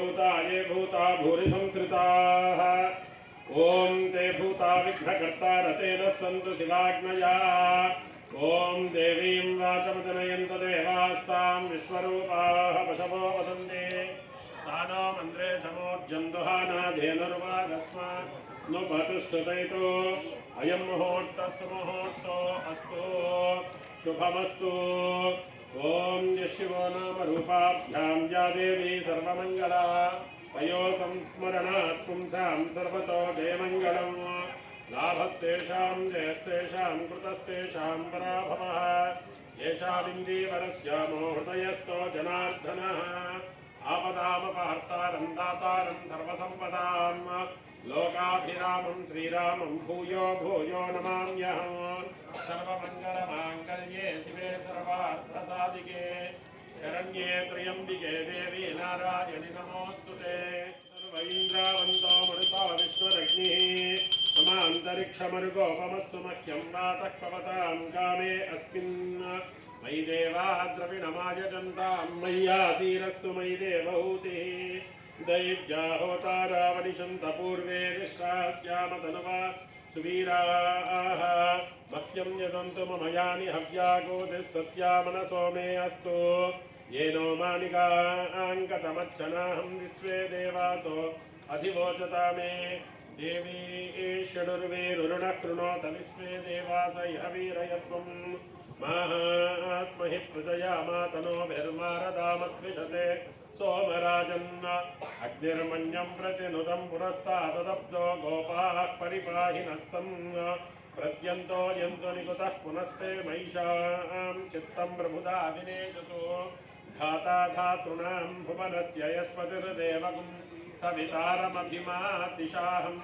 भूता ये भूता भूरि संसृताः ॐ ते भूता विघ्नकर्ता रतेन सन्तु शिवाज्ञया ॐ देवीं वाचमजनयन्त देवास्तां विश्वरूपाः पशवो वदन्ति तानो मन्द्रे समोर्जन्दुहानाधेनुर्वागस्मात् नु पतुष्टुतैतो अयं मुहूर्तस्तु मुहूर्तो अस्तु शुभमस्तु ॐ यशिवो नाम रूपाभ्यां या देवी सर्वमङ्गला वयो संस्मरणात् पुंसां सर्वतो जयमङ्गलम् लाभस्तेषां जयस्तेषां कृतस्तेषां पराभवः येषामिन्दीवरस्यामो हृदयस्थो जनार्दनः आपदामपहर्तारं दातारं सर्वसम्पदां लोकाभिरामं श्रीरामं भूयो भूयो नमाम्यहं सर्वमङ्गलमाङ्गल्ये शिवे सर्वार्थसाधिके शरण्ये त्र्यम्बिके देवी नारायणि नमोऽस्तुते सर्व इन्द्रावन्तो मरुतो विश्वरग्निः ममान्तरिक्षमरुगोपमस्तु मह्यं वातः पवतां कामे अस्मिन् मयि देवा द्रविणमायजन्तां मय्यासीरस्तु मयि देवहूतिः दैव्या होतारावनिशन्त पूर्वे निष्ठास्यामतनुवा सुवीराः मह्यं यदन्तु मम यानि हव्यागोदिः सत्या मनसो मे अस्तु येनो मानिकाङ्कतमच्छनाहं विश्वे देवासो अधिवोचता मे देवी षडुर्वेरुरुणः कृणोत विश्वे देवास इह वीरयत्वं मास्महि प्रजया मातनोभिर्मारदामद्विषते सोमराजन् अग्निर्मन्यं प्रतिनुदं पुरस्तादब्धो गोपाः परिपाहि नस्तं प्रत्यन्तो यन्तो निकुतः पुनस्ते महिषां चित्तं प्रभुदा विनेशतु धाता धातॄणां भुवनस्य यस्पतिर्देवगुं सवितारमभिमातिशाहम्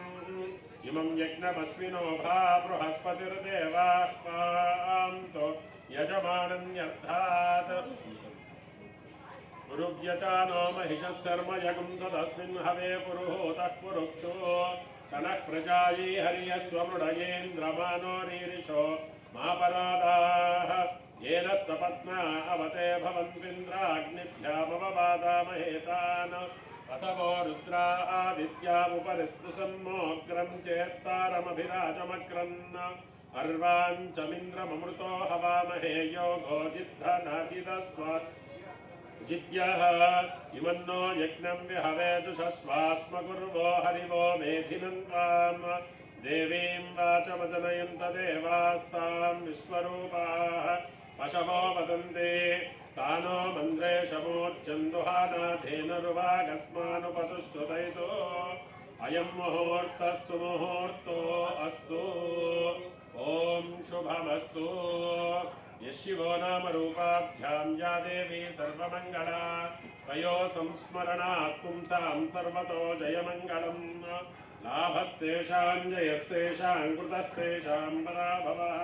इमं यज्ञमस्मिनो भा बृहस्पतिर्देवाः पान्तु यजमानन्यर्थात् गुरुव्यचानो महिषः शर्म यगुं सदस्मिन् हवे पुरुहूतः पुरुक्षो तनः प्रजायै हर्यस्वमृडयेन्द्रमानो रीरिषो मापरादाः येन सपत्ना अवते भवन्त्विन्द्राग्निभ्यामववादामहेतान् असवो रुद्रा आदित्यामुपरिस्पृशन्मोऽग्रं चेत्तारमभिराजमक्रन् अर्वाञ्चमिन्द्रममृतो हवामहे योगो जिद्धनाजिदस्वात् जिद्यः इमन्नो यज्ञं विहवेदुषस्वास्म कुर्वो हरिवो मेधिनन्तां देवीं वाचमजनयन्त देवास्तां विश्वरूपाः पशवो वदन्ति सानो मन्द्रे शमोर्जन्दुहानाधेनुर्वागस्मानुपतुष्टुतैतो अयं मुहूर्तः सुमुहूर्तो अस्तु ॐ शुभमस्तु यशिवो नाम रूपाभ्यां या देवी सर्वमङ्गला तयो संस्मरणात् पुंसां सर्वतो जयमङ्गलम् लाभस्तेषां जयस्तेषां कृतस्तेषां पराभवः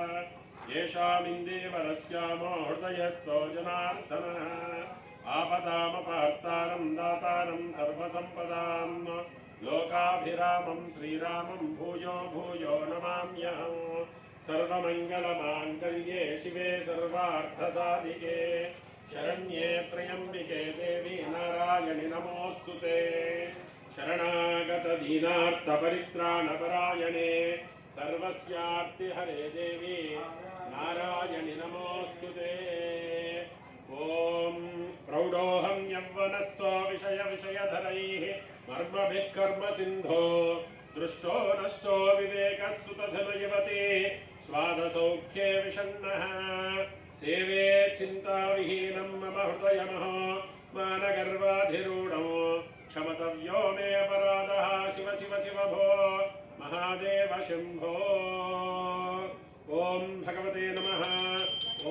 येषामिन्दीवरस्यामो हृदयस्थो जनार्दनः आपदामपहर्तारं दातारं सर्वसम्पदां लोकाभिरामं श्रीरामं भूयो भूयो नमाम्यहम् सर्वमङ्गलमाङ्गल्ये शिवे सर्वार्थसाधिके शरण्ये त्र्यम्बिके देवी नारायणि नमोऽस्तुते शरणागतदीनार्तपरित्राणपरायणे सर्वस्यार्तिहरे देवी नारायणि नमोऽस्तुते ॐ प्रौढोऽहं यौवनस्सो विषयधरैः मर्मभिः कर्मसिन्धो दृष्टो नष्टो विवेकस्तुतधनयुवते स्वादसौख्ये विषण्णः सेवे चिन्ताविहीनं मम हृदयमहो मानगर्वाधिरूढो क्षमतव्यो मे अपराधः शिव शिव शिव भो महादेव शम्भो ॐ भगवते नमः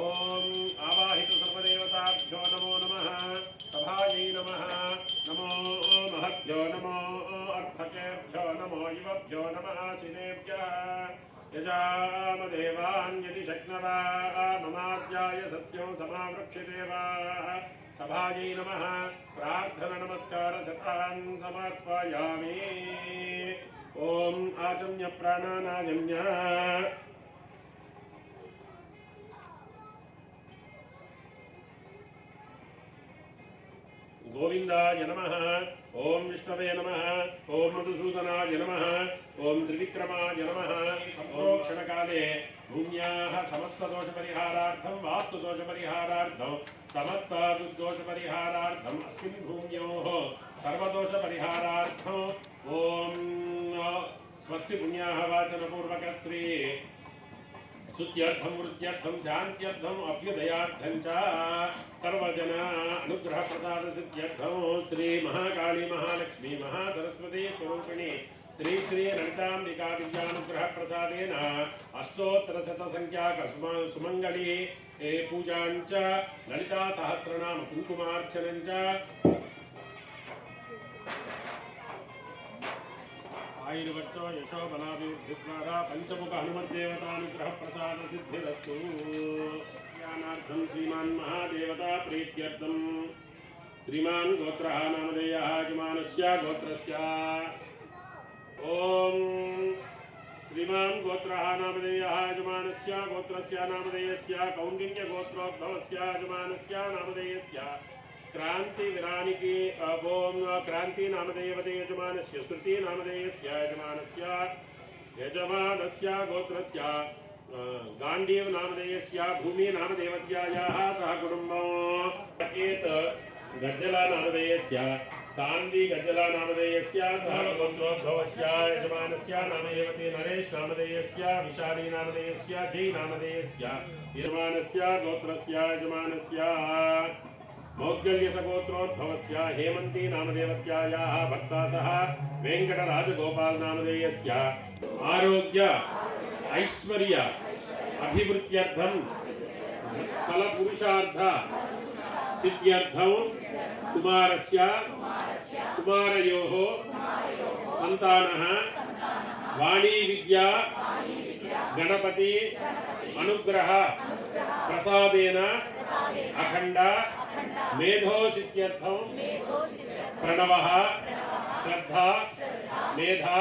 ॐ आवाहितु सर्वदेवताभ्यो नमो नमः सभायै नमः नमो महद्भ्यो नमो अर्थकेभ्यो नमो युवभ्यो नमः शिवेभ्यः यजामदेवान् यदि शक्नवा ममाद्याय सस्यो समावृक्षिदेवाः सभायै नमः प्रार्थना नमस्कार शतान् समर्पयामि ॐ आचम्य प्राणानायम्य गोविंदाय नमः। ओम विष्णवे नमः। ओम मधुसूदनाय नमः। ओम त्रिविक्रमाय नमः। संप्रोक्षण काले भूम्याः समस्त दोष परिहारार्थं वास्तु दोष परिहारार्थं समस्त दुर्दोष परिहारार्थं अस्मिन् भूम्योः सर्वदोष परिहारार्थं ओम स्वस्ति पुण्याः वाचन पूर्वक श्री स्तुत्यर्थं वृद्ध्यर्थं शान्त्यर्थं अभ्युदयार्थं च सर्वजन अनुग्रह प्रसाद सिद्ध्यर्थं श्री महाकाली महालक्ष्मी महासरस्वती स्वरूपिणी श्री श्री ललितांबिका दिव्यानुग्रह प्रसादेन अष्टोत्तर शत संख्याक सुमंगली पूजांच ललिता सहस्रनाम कुंकुमार्चनंच आयुर्वर्चो यशो बलाभिवृद्धिद्वारा पंचमुख हनुमद्देवतानुग्रह प्रसाद सिद्धिरस्तु। ज्ञानार्थं श्रीमान् महादेवता प्रीत्यर्थं श्रीमान् गोत्रः नामधेयः यजमानस्य गोत्रस्य ओम श्रीमान् गोत्रः नामधेयः यजमानस्य गोत्रस्य नामधेयस्य कौंडिन्य गोत्रोद्भवस्य यजमानस्य नामधेयस्य क्रांति विरानिकी ओम क्रांति नामधेयवते यजमानस्य श्रुति नामधेयस्य यजमानस्य गोत्रस्य गांडीव नामधेयस्य भूमि नामदेवत्यायाः सह कुटुम्बम् एत गज्जला नामधेयस्य सान्वी गज्जला नामधेयस्य सह गोत्रोद्भवस्य यजमानस्य नामधेयवते नरेश नामधेयस्य विशाली नामधेयस्य जय नामधेयस्य यजमानस्य गोत्रस्य यजमानस्य मौद्गल्य सगोत्रोद्भवस्य हेमंती नामदेवत्यायाः भर्ता सह वेंकटराजगोपाल नामधेयस्य आरोग्य ऐश्वर्य अभिवृद्ध्यर्थं फलपुरुषार्थ सिद्ध्यर्थं कुमारस्य कुमारयोः संतानः वाणी विद्या गणपति अनुग्रह प्रसादेन अखंड मेधोसिद्ध्यर्थं प्रणवः श्रद्धा मेधा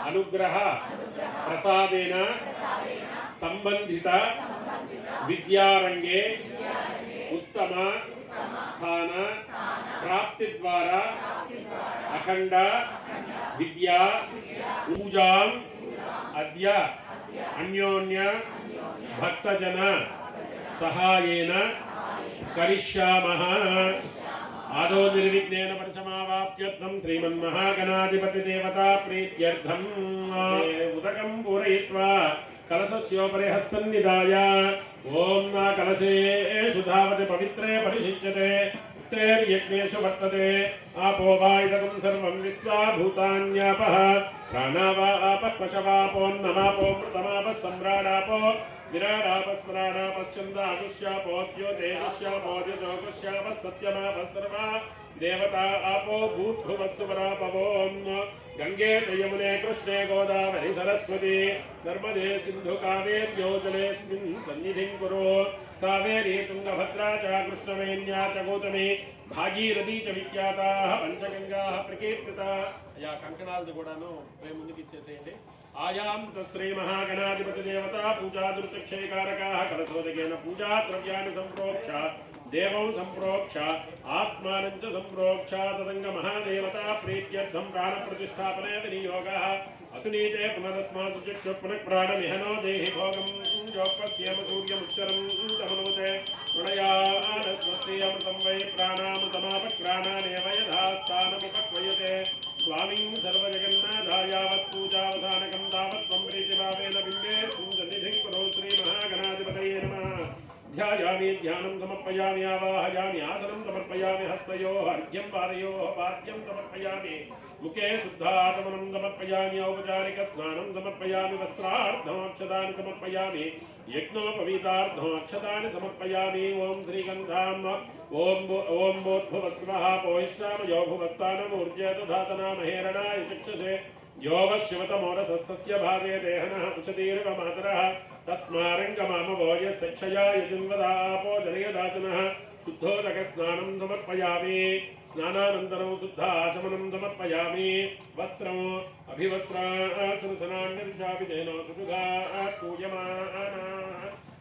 अनुग्रह प्रसादेन संबंधित विद्यारंगे उत्तम स्थान प्राप्ति द्वारा अखंड विद्या पूजां अद्य अन्योन्य भक्तजन सहायेन करिष्यामः। आदौ निर्विघ्नेन परिसमावाप्त्यर्थं श्रीमन्महागणाधिपतिदेवता प्रीत्यर्थं उदकं पूरयित्वा कलशस्योपरि हस्तं निधाय ओम कलशे सुधावते पवित्रे परिशिच्यते उत्तैर्यज्ञेषु वर्तते आपो वा इदं सर्वं विश्वा भूतान्यापः प्राणावापः पशवापोन्नमापो मृतमापः सम्राडापो विराडापस्मराडापश्चन्द्रामुष्यापो द्योतेजुष्यापो द्योजोगुष्यापः सत्यमापः सर्वा देवता आपो भूद्भुवस्तु परापवोम गंगे च यमुने कृष्णे गोदावरी सरस्वती नर्मदे सिंधु कावेर्यो जलेऽस्मिन् सन्निधिं कुरु कावेरी तुंगभद्रा च कृष्णवेण्या च गौतमी भागीरथी च विख्याताः पंचगंगाः प्रकीर्तिता या कंकणालది కూడాను ప్రేమ ముందుకి ఇచ్చేసేయండి आयाम तस्रे महागणाधिपति देवता पूजा दुर्चक्षयकारकाः कलशोदकेन पूजा द्रव्याणि संप्रोक्ष देवं संप्रोक्ष आत्मानं च संप्रोक्ष तदंग महादेवता प्रीत्यर्थं प्राण प्रतिष्ठापने विनियोगः असुनीते पुनरस्मासु चक्षु पुनः प्राणमिहनो देहि भोगं जोपस्येम सूर्यमुच्चरं तमनुते प्रणयान स्वस्ति अमृतं वै प्राणामृतमापक्राणानेव यथा स्थानमुपक्वयते स्वामिं सर्वजगन्नाथायावत् पूजावसानकं तावत् त्वं प्रीतिभावेन बिम्बे सन्निधिं कुरु श्रीमहागणाधिपतये नमः। ध्यायामि ध्यानं समर्पयामि आवाहयामि आसनं समर्पयामि हस्तयोः अर्घ्यं पादयोः पाद्यं समर्पयामि मुखे शुद्धाचमनं समर्पयामि औपचारिकस्नानं समर्पयामि वस्त्रार्धमक्षतानि समर्पयामि यज्ञोपवीतार्धम् अक्षतानि समर्पयामि ओम श्रीगन्धाम् ओम बोद्धवस्वः पोहिष्ठामयो भुवस्तानमूर्जय दधातनामहेरणाय चक्षुषे यो वशिवतमोरसस्तस्य भाजे देहनः उचतीर्वमातरः तस्मारङ्गमामवो यस्यक्षया यजुन्वदापो जनयदाचनः शुद्धोदकस्नानं समर्पयामि स्नानानन्तरं शुद्धाचमनं समर्पयामि वस्त्रम् अभिवस्त्रासुरसनान्यदिशाभिधेनो सुदुघात् पूयमाना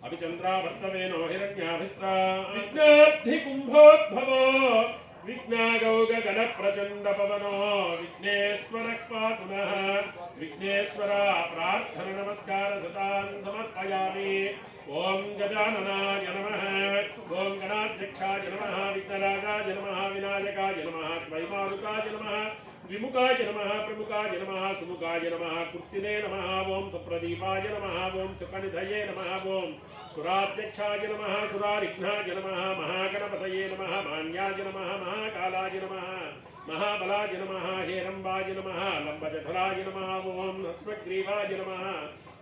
अभिचन्द्राभर्तवेनो हिरण्याभिस्रा विघ्नाब्धिकुम्भोद्भवो विघ्नागौग गण प्रचंड पवनो विघ्नेश्वर पातु नः विघ्नेश्वर प्रार्थना नमस्कार सतां समर्पयामि। ओम गजाननाय नमः ओम गणाध्यक्षाय नमः विघ्नराजाय नमः विनायकाय नमः वैमारुताय नमः विमुखाय नमः प्रमुखाय नमः सुमुखाय नमः कृत्तिने नमः ओम सुप्रदीपाय नमः ओम सुकनिधये नमः ओम सुराध्यक्षाय नमः सुरारिघ्नाय नमः महागणपतये नमः मान्याय नमः महाकालाय नमः महाबलाय नमः हेरंबाय नमः लंबजठराय नमः ओम अश्वग्रीवाय नमः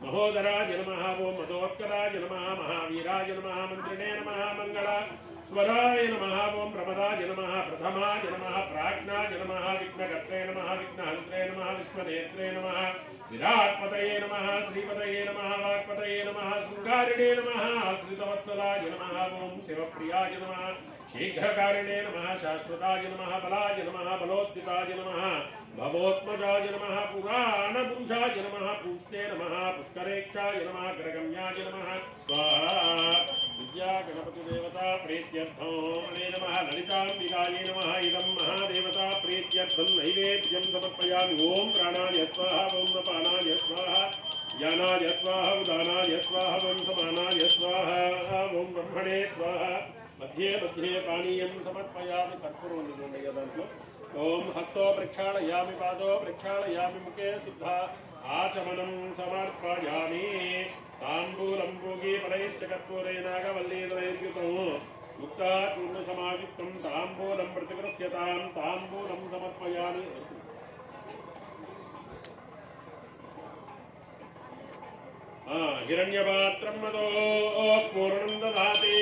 महोदराय नमः ओम मदोत्कराय नमः महावीराय नमः मंत्रिणे नमः मंगला स्वराय नमः ओम प्रमदाय नमः प्रथमाय नमः प्राज्ञाय नमः विघ्नकर्त्रे नमः विघ्नहन्त्रे नमः विश्वनेत्रे नमः विराट्पतये नमः श्रीपतये नमः वाक्पतये नमः शृंगारिणे नमः आश्रितवत्सलाय नमः ओम शिवप्रियाय नमः शीघ्रकारिणे नमः शाश्वताय नमः बलाय नमः बलोद्दिताय नमः भवोत्मजाय नमः पुराणपुरुषाय नमः पूष्णे नमः पुष्करेक्षाय नमः ग्रगम्याय नमः स्वाहा विद्या गणपति देवता प्रीत्यर्थं मणे नमः ललिताम्बिकाय नमः इदं महादेवता प्रीत्यर्थं नैवेद्यं समर्पयामि। ओम प्राणाय स्वाहा ओम अपानाय स्वाहा ज्ञानाय स्वाहा उदानाय स्वाहा ओम समानाय स्वाहा ओम ब्रह्मणे स्वाहा मध्ये मध्ये पानीयं समर्पयामि। कर्पूरं दांట్లో ओम हस्तो प्रक्षालयामि पादो प्रक्षालयामि मुखे शुद्धा आचमनं समर्पयामि। ताम्बूलं भोगीफलैश्च कर्पूरेणागवल्लीदलैर्युतं मुक्ता चूर्णसमायुक्तं ताम्बूलं प्रतिगृह्यतां ताम्बूलं समर्पयामि। हिरण्यपात्रं मदो पूर्णं दधाति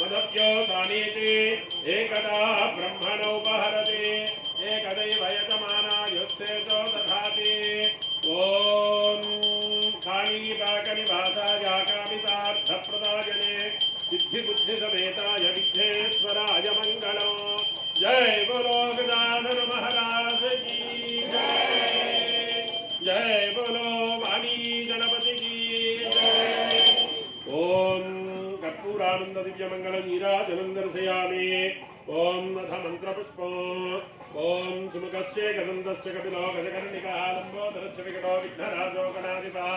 मदप्यो सानीति एकदा ब्रह्मणोपहरति एकदैव यजमानायुस्तेजो दधाति। ओम काणीपाकनिवासाय कामितार्थप्रदायने सिद्धिबुद्धिसमेताय विघ्नेश्वराय मंगलो। जय बोलो गजानन महाराज की जय बोलो वाणी गणपति की जय। ओम कर्पूरानंद दिव्यमंगल नीराजनं दर्शयामि। ओम अथ मंत्रपुष्पो ओम सुमुखस्य गदन्तस्य कपिलो गजकर्णिकः लम्बोदरस्य विकटो विघ्नराजो गणाधिपः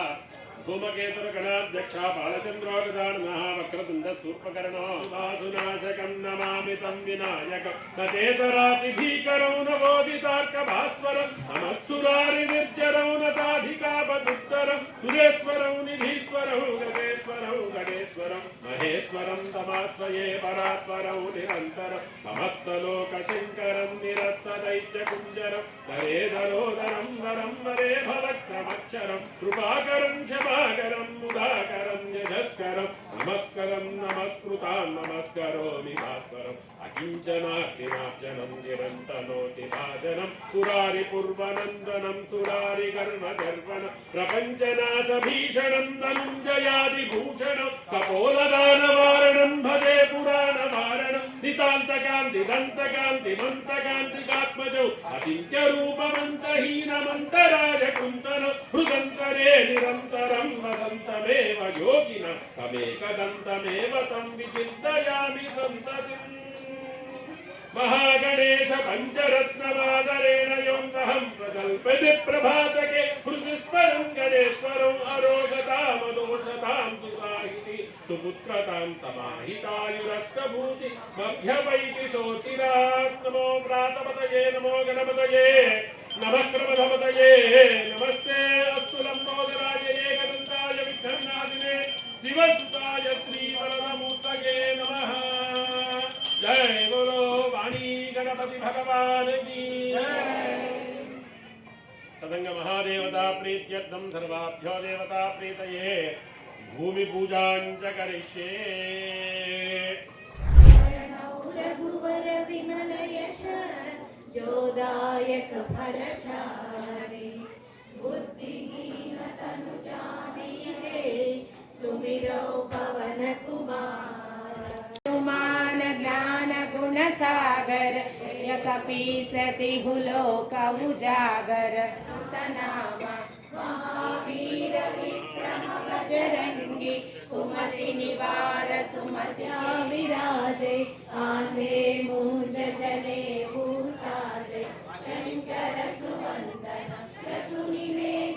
धूमकेतुर्गणाध्यक्षः बालचन्द्रो गजाननः वक्रतुण्डः शूर्पकर्णो वासुनाशकं नमामि तं विनायकं तदेतरातिभीकरौ नवोदितार्कभास्वरं नमत्सुरारिनिर्जरौ नताधिकापदुत्तरं सुरेश्वरौ निधीश्वरौ गणेश्वरौ गणेश्वरं महेश्वरं तमाश्रये परात्परौ निरन्तरं समस्तलोकशङ्करं निरस्तदैत्यकुञ्जरं वरेधरोदरं वरं वरे भवक्रमक्षरं कृपाकरं क्षमाकरं मुदाकरं यशस्करं नमस्करं नमस्कृतां नमस्करोमि भास्वरम् अकिञ्चनार्तिमार्जनं निरन्तनोतिभाजनं पुरारिपूर्वनन्दनं सुरारिकर्मगर्वनं प्रपञ्चनाशभीषणं धनुञ्जयादिभूषणं कपोलदानवारणं भजे पुराणवारणं नितान्तकान्तिदन्तकान्तिमन्तकान्तिकात्मजौ अचिन्त्यरूपमन्तहीनमन्तराय कुन्तलं हृदन्तरे निरन्तरं वसन्तमेव योगिनं तमेकदन्तमेव तं विचिन्तयामि सन्ततिम्। महागणेश पंचरत्नमादरेण योऽहं प्रकल्पति प्रभातके हृदिस्वरं गणेश्वरं अरोगतामदोषतां सुसाहिति सुपुत्रतां समाहितायुरष्टभूति मध्यवैति शोचिरात्। नमो व्रातपतये नमो गणपतये नमः क्रमधपतये नमस्ते अस्तु लम्बोदराय एकदन्ताय विघ्ननाशिने शिवसुताय श्रीवरदमूर्तये नमः। जय बोलो वाणी गणपति भगवान की तदंग महादेवता प्रीत्यर्थं सर्वाभ्यो देवता प्रीतये भूमि पूजाञ्च करिष्ये। रघुवर विमल यश जोदायक फलचारि बुद्धिहीन तनु जानीते सुमिरो पवन कुमार। मान ज्ञान गुण सागर कपीसति हुलोक उजागर सुतनाम महावीर विक्रम बजरंगी कुमति निवार सुमत्या विराजे आंधे मूंज जले भूसाजे शंकर सुवंदन रसुनि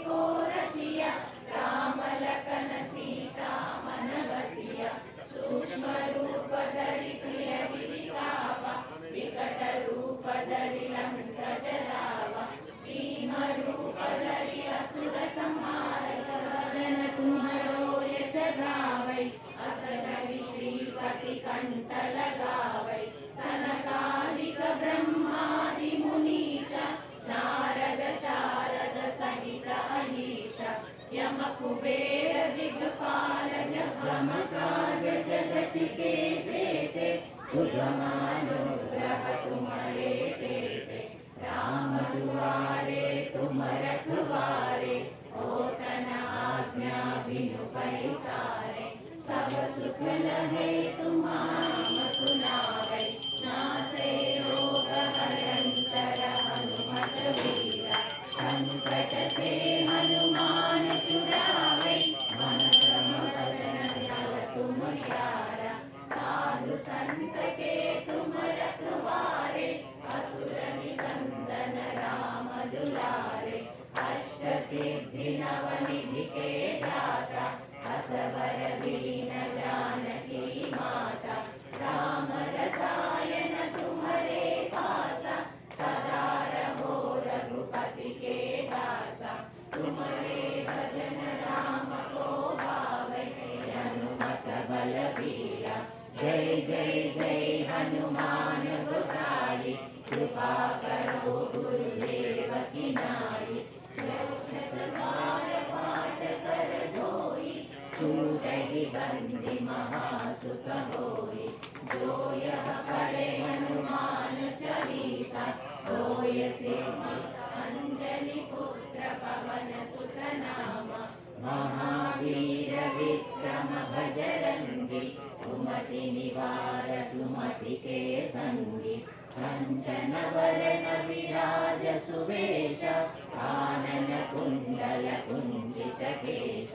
को रसिया राम लखन सीता मन बसिया सूक्ष्म रूप धरि सिय गिरिकावा विकट रूप धरि लंक जरावा भीम रूप धरि असुर संहार सदन तुम्हारो यश गावै अस कहि श्रीपति कंठ लगावै सनकादिक ब्रह्मादि मुनीशा नारद शारद सहित अहीशा यम कुबेर दिग्पाल जगम काज जगत के जेते सुगमानुग्रह तुम्हारे तेते राम दुआरे तुम रखवारे होतन आज्ञा बिनु पैसारे सब सुख लहे तुम्हारी सुनावै नासे रोग हरंतर हनुमत वीरा संकट से हनुमान छुड़ावे मन क्रम वचन ध्यान तुम यारा साधु संत के तुम रखवारे असुर निकंदन राम दुलारे अष्ट सिद्धि नव निधि के दाता असवर दीन जानकी माता राम रसायन तुम्हारे पासा सदा रहो रघुपति के दासा तुम्हारे भजन राम को भावै हनुमत बलबीरा जय जय जय हनुमान गोसाई कृपा करो गुरुदेव की नाई शतवार पाठ कर धोई छूटहि बंदी महासुख होई जो यह पढ़े हनुमान चालीसा होय सिद्धि अंजलि पुत्र पवन सुत नामा महावीर विक्रम बजरंगी कुमति निवार सुमति के संगी कंचन वरण विराज सुवेश कानन कुंडल कुंचित केश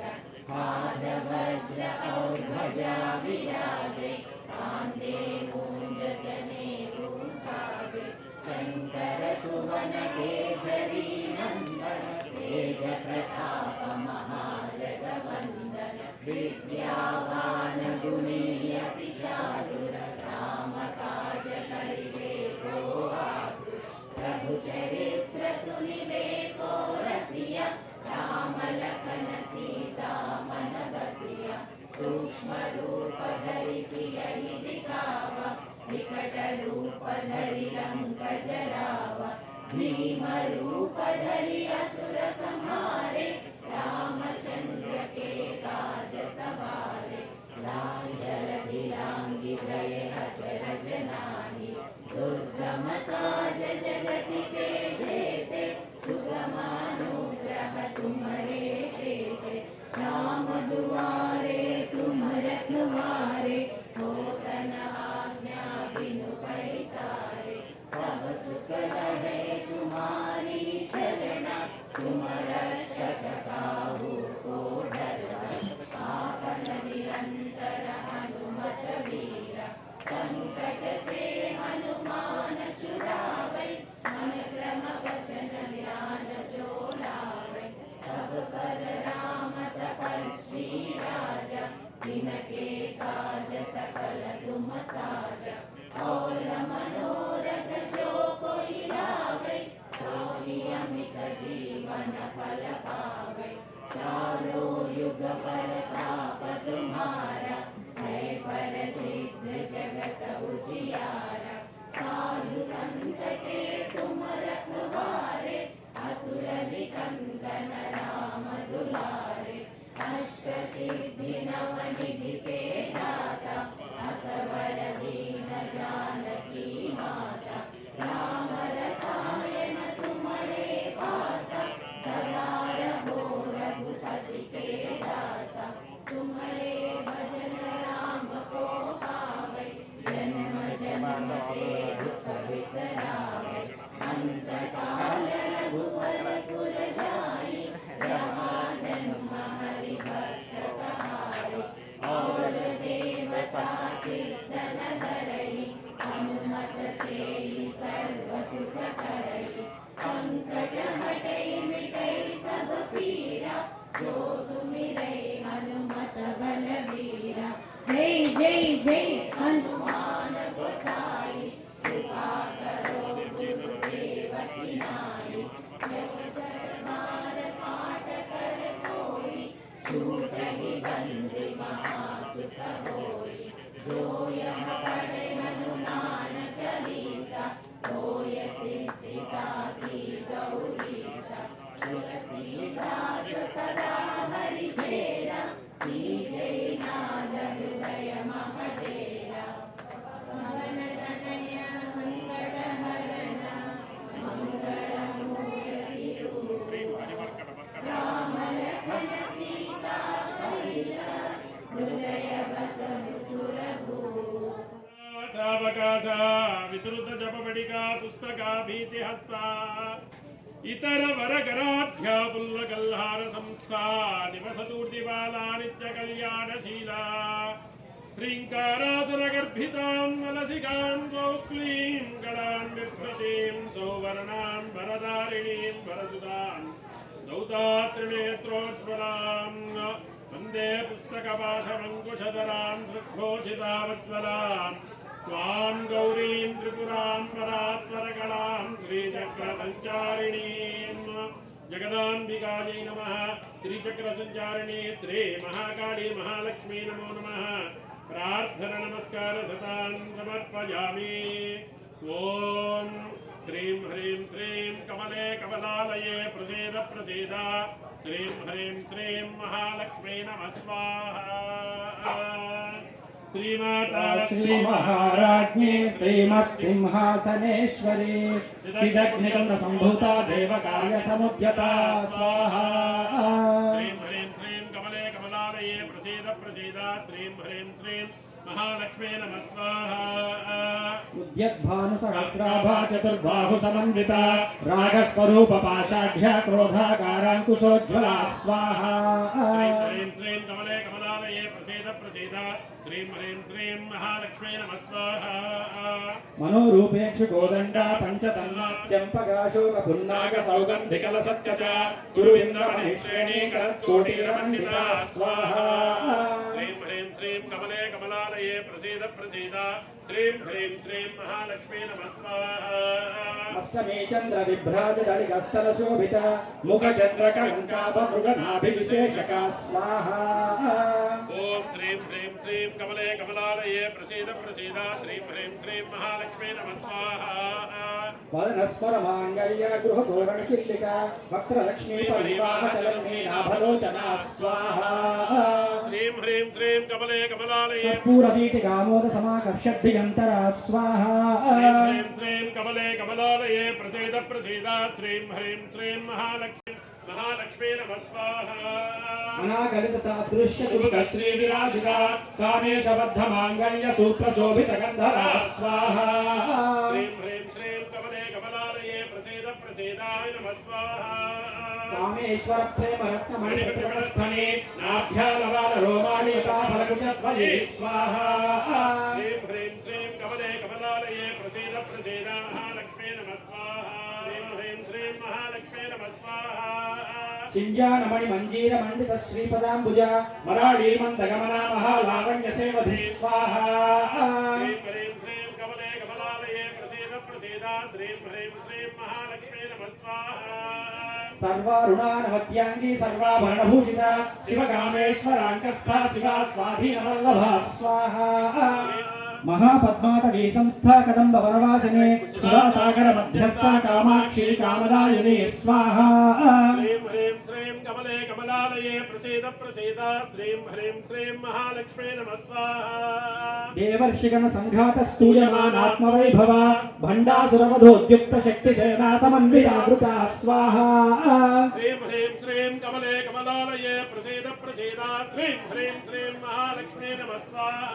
पाद वज्र और ध्वजा विराजे कांधे मूंज जनेऊ साजे शंकर सुवन केसरी नंदन तेज प्रताप महाजगवंदन विद्यावान गुणी अति चातुर राम काज करिबे को आतुर प्रभु चरित्र सुनिबे को रसिया राम लखन सीता मन बसिया सूक्ष्म रूप धरि सियहि दिखावा विकट रूप धरि लंक जरावा भीम रूप धरि असुर संहारे रामचंद्र के काज सवारे लाल जलधि लांघि गए अचरज नाहि दुर्गम काज जगत के जेते सुगमानुग्रह तुम्हारे तेते राम दुआरे तुम रखवारे होतन आज्ञा बिनु पैसारे सब सुख लहे तुम्हारी शरणा तुम रक्षक काहू को डरना आपन निरंतर हनुमत वीरा संकट से हनुमान छुड़ावै मन क्रम वचन ध्यान जो लावै सब पर राम तपस्वी राजा जिनके काज सकल तुम साजा और मनोरथ जो कोई लावै सोई अमित जीवन फल पावै चारों युग परताप तुम्हारा है प्रसिद्ध जगत उजियारा साधु संत के तुम रखवारे असुर निकंदन राम दुलारे अष्ट सिद्धि नव निधि के दाता असवर दीन जानकी माता राम रसायन तुम्हारे पासा सदा रहो रघुपति के दासा तुम्हारे भजन राम को पावै जन्म जन्म के दुख बिसरावै अंत काल रघुवर पुर जाई जो यह पढ़े हनुमान चालीसा होय सिद्धि साखी गौरीसा तुलसीदास सदा हरि चेरा कीजय नाद हृदय मह डेरा पवन तनय संकट हरण मंगल मूर्ति रूप राम लखन सीता सहित हृदय बसहु सुरभूप सावकाशा वितृत जपवडिका पुस्तका भीतिहस्ता इतर वरगराढ्य पुल्लकल्हार संस्था निवसतूर्तिबाला नित्य कल्याणशीला ह्रीङ्कारासनगर्भितां वलसिकां सौक्लीं गणान् बिभ्रतीं सौवर्णां वरदारिणीं वरसुतां दौतात्रिनेत्रोज्ज्वलां वन्दे पुस्तकपाशमङ्कुशधरां दृग्घोषितावज्ज्वलां त्वां गौरीं त्रिपुरां परात्परकलां श्रीचक्रसञ्चारिणीं जगदाम्बिकायै नमः। श्रीचक्रसञ्चारिणी श्री महाकाली महालक्ष्मी नमो नमः। प्रार्थना नमस्कार सतां समर्पयामि। ओम श्रीं ह्रीं श्रीं कमले कमलालये प्रसीद प्रसीद श्रीं ह्रीं श्रीं महालक्ष्मी नमः स्वाहा। श्रीमाता श्री महाराज्ञी श्रीमत्सिंहासनेश्वरी चिदग्निकुण्ड संभूता देवकार्य समुद्यता स्वाहा। श्रीं ह्रीं श्रीं कमले कमलालये प्रसीद प्रसीद श्रीं ह्रीं श्रीं महालक्ष्मी नमः स्वाहा। उद्यद्भानुसहस्राभा चतुर्बाहु समन्विता रागस्वरूप पाशाढ्या क्रोधाकाराङ्कुशोज्ज्वला स्वाहा। श्रीं ह्रीं श्रीं कमले कमलालये प्रसीद प्रसीद श्रीं ह्रीं श्रीं महालक्ष्मी नमः स्वाहा। मनोरूपेक्षु कोदण्डा पंचतन्ना चंपकाशोक पुन्नाग सौगन्धिकलसत्कच गुरुविन्दमणिश्रेणी कलत्कोटिरमण्डिता स्वाहा। श्रीं ह्रीं श्रीं कमले कमलालये प्रसीद प्रसीद श्रीं ह्रीं श्रीं महालक्ष्मी नमः स्वाहा। अष्टमी चंद्र विभ्राज दलिकस्थल शोभित मुख चंद्र कंकाप मृगनाभिविशेषका स्वाहा। ओम श्रीं ह्रीं श्रीं कमले कमलालये प्रसीद प्रसीद श्रीं ह्रीं श्रीं महालक्ष्मी नमः स्वाहा। वदनस्वर मांगल्य गृह तोरण चित्लिका वक्त्रलक्ष्मी परिवाह चलन्नी नाभलोचना स्वाहा। श्रीं ह्रीं श्रीं कमले कमलालये कर्पूरवीटिका मोद समाकर्षद्भियन्तरा स्वाहा। श्रीं ह्रीं श्रीं कमले कमलालये प्रसीद प्रसीद श्रीं ह्रीं श्रीं महालक्ष्मी नमः स्वाहा। अनागलित सादृश्य चुबुक श्री विराजिता कामेशबद्ध मांगल्य सूत्र शोभित गंधरा स्वाहा। श्रीं ह्रीं श्रीं कमले कमलालये प्रसीद प्रसीद नमः स्वाहा। कामेश्वर प्रेम रत्न मणिप्रतिपस्थने नाभ्यालवाल रोमाणिता फलकुचध्वजे स्वाहा। श्रीं ह्रीं श्रीं कमले कमलालये प्रसीद प्रसीद महालक्ष्मी नमः स्वाहा। श्रीं ह्रीं श्रीं महालक्ष्मी नमः स्वाहा। शिंजानमणि मंजीर मंडित श्रीपदांबुज मराठी मंदगमना महालावण्य सेवधि स्वाहा। श्रीं ह्रीं श्रीं कमले कमलालये प्रसीद प्रसीद श्रीं ह्रीं श्रीं महालक्ष्मी नमः स्वाहा। सर्वारुणानवद्यांगी सर्वाभरणभूषिता शिवकामेश्वरांकस्था शिवा स्वाधीनवल्लभा स्वाहा। महापद्माटवी संस्था कदम्ब वनवासिने सुधासागर मध्यस्था कामाक्षी कामदायिनी स्वाहा। श्रीं ह्रीं श्रीं कमले कमलालये प्रसीद प्रसीद श्रीं ह्रीं श्रीं महालक्ष्मी नमः स्वाहा। देवर्षिगण संघात स्तूयमानात्मवैभव भण्डासुरवधोद्युक्त शक्तिसेना समन्वितावृता स्वाहा। श्रीं ह्रीं श्रीं कमले कमलालये प्रसीद प्रसीद श्रीं ह्रीं श्रीं महालक्ष्मी नमः स्वाहा।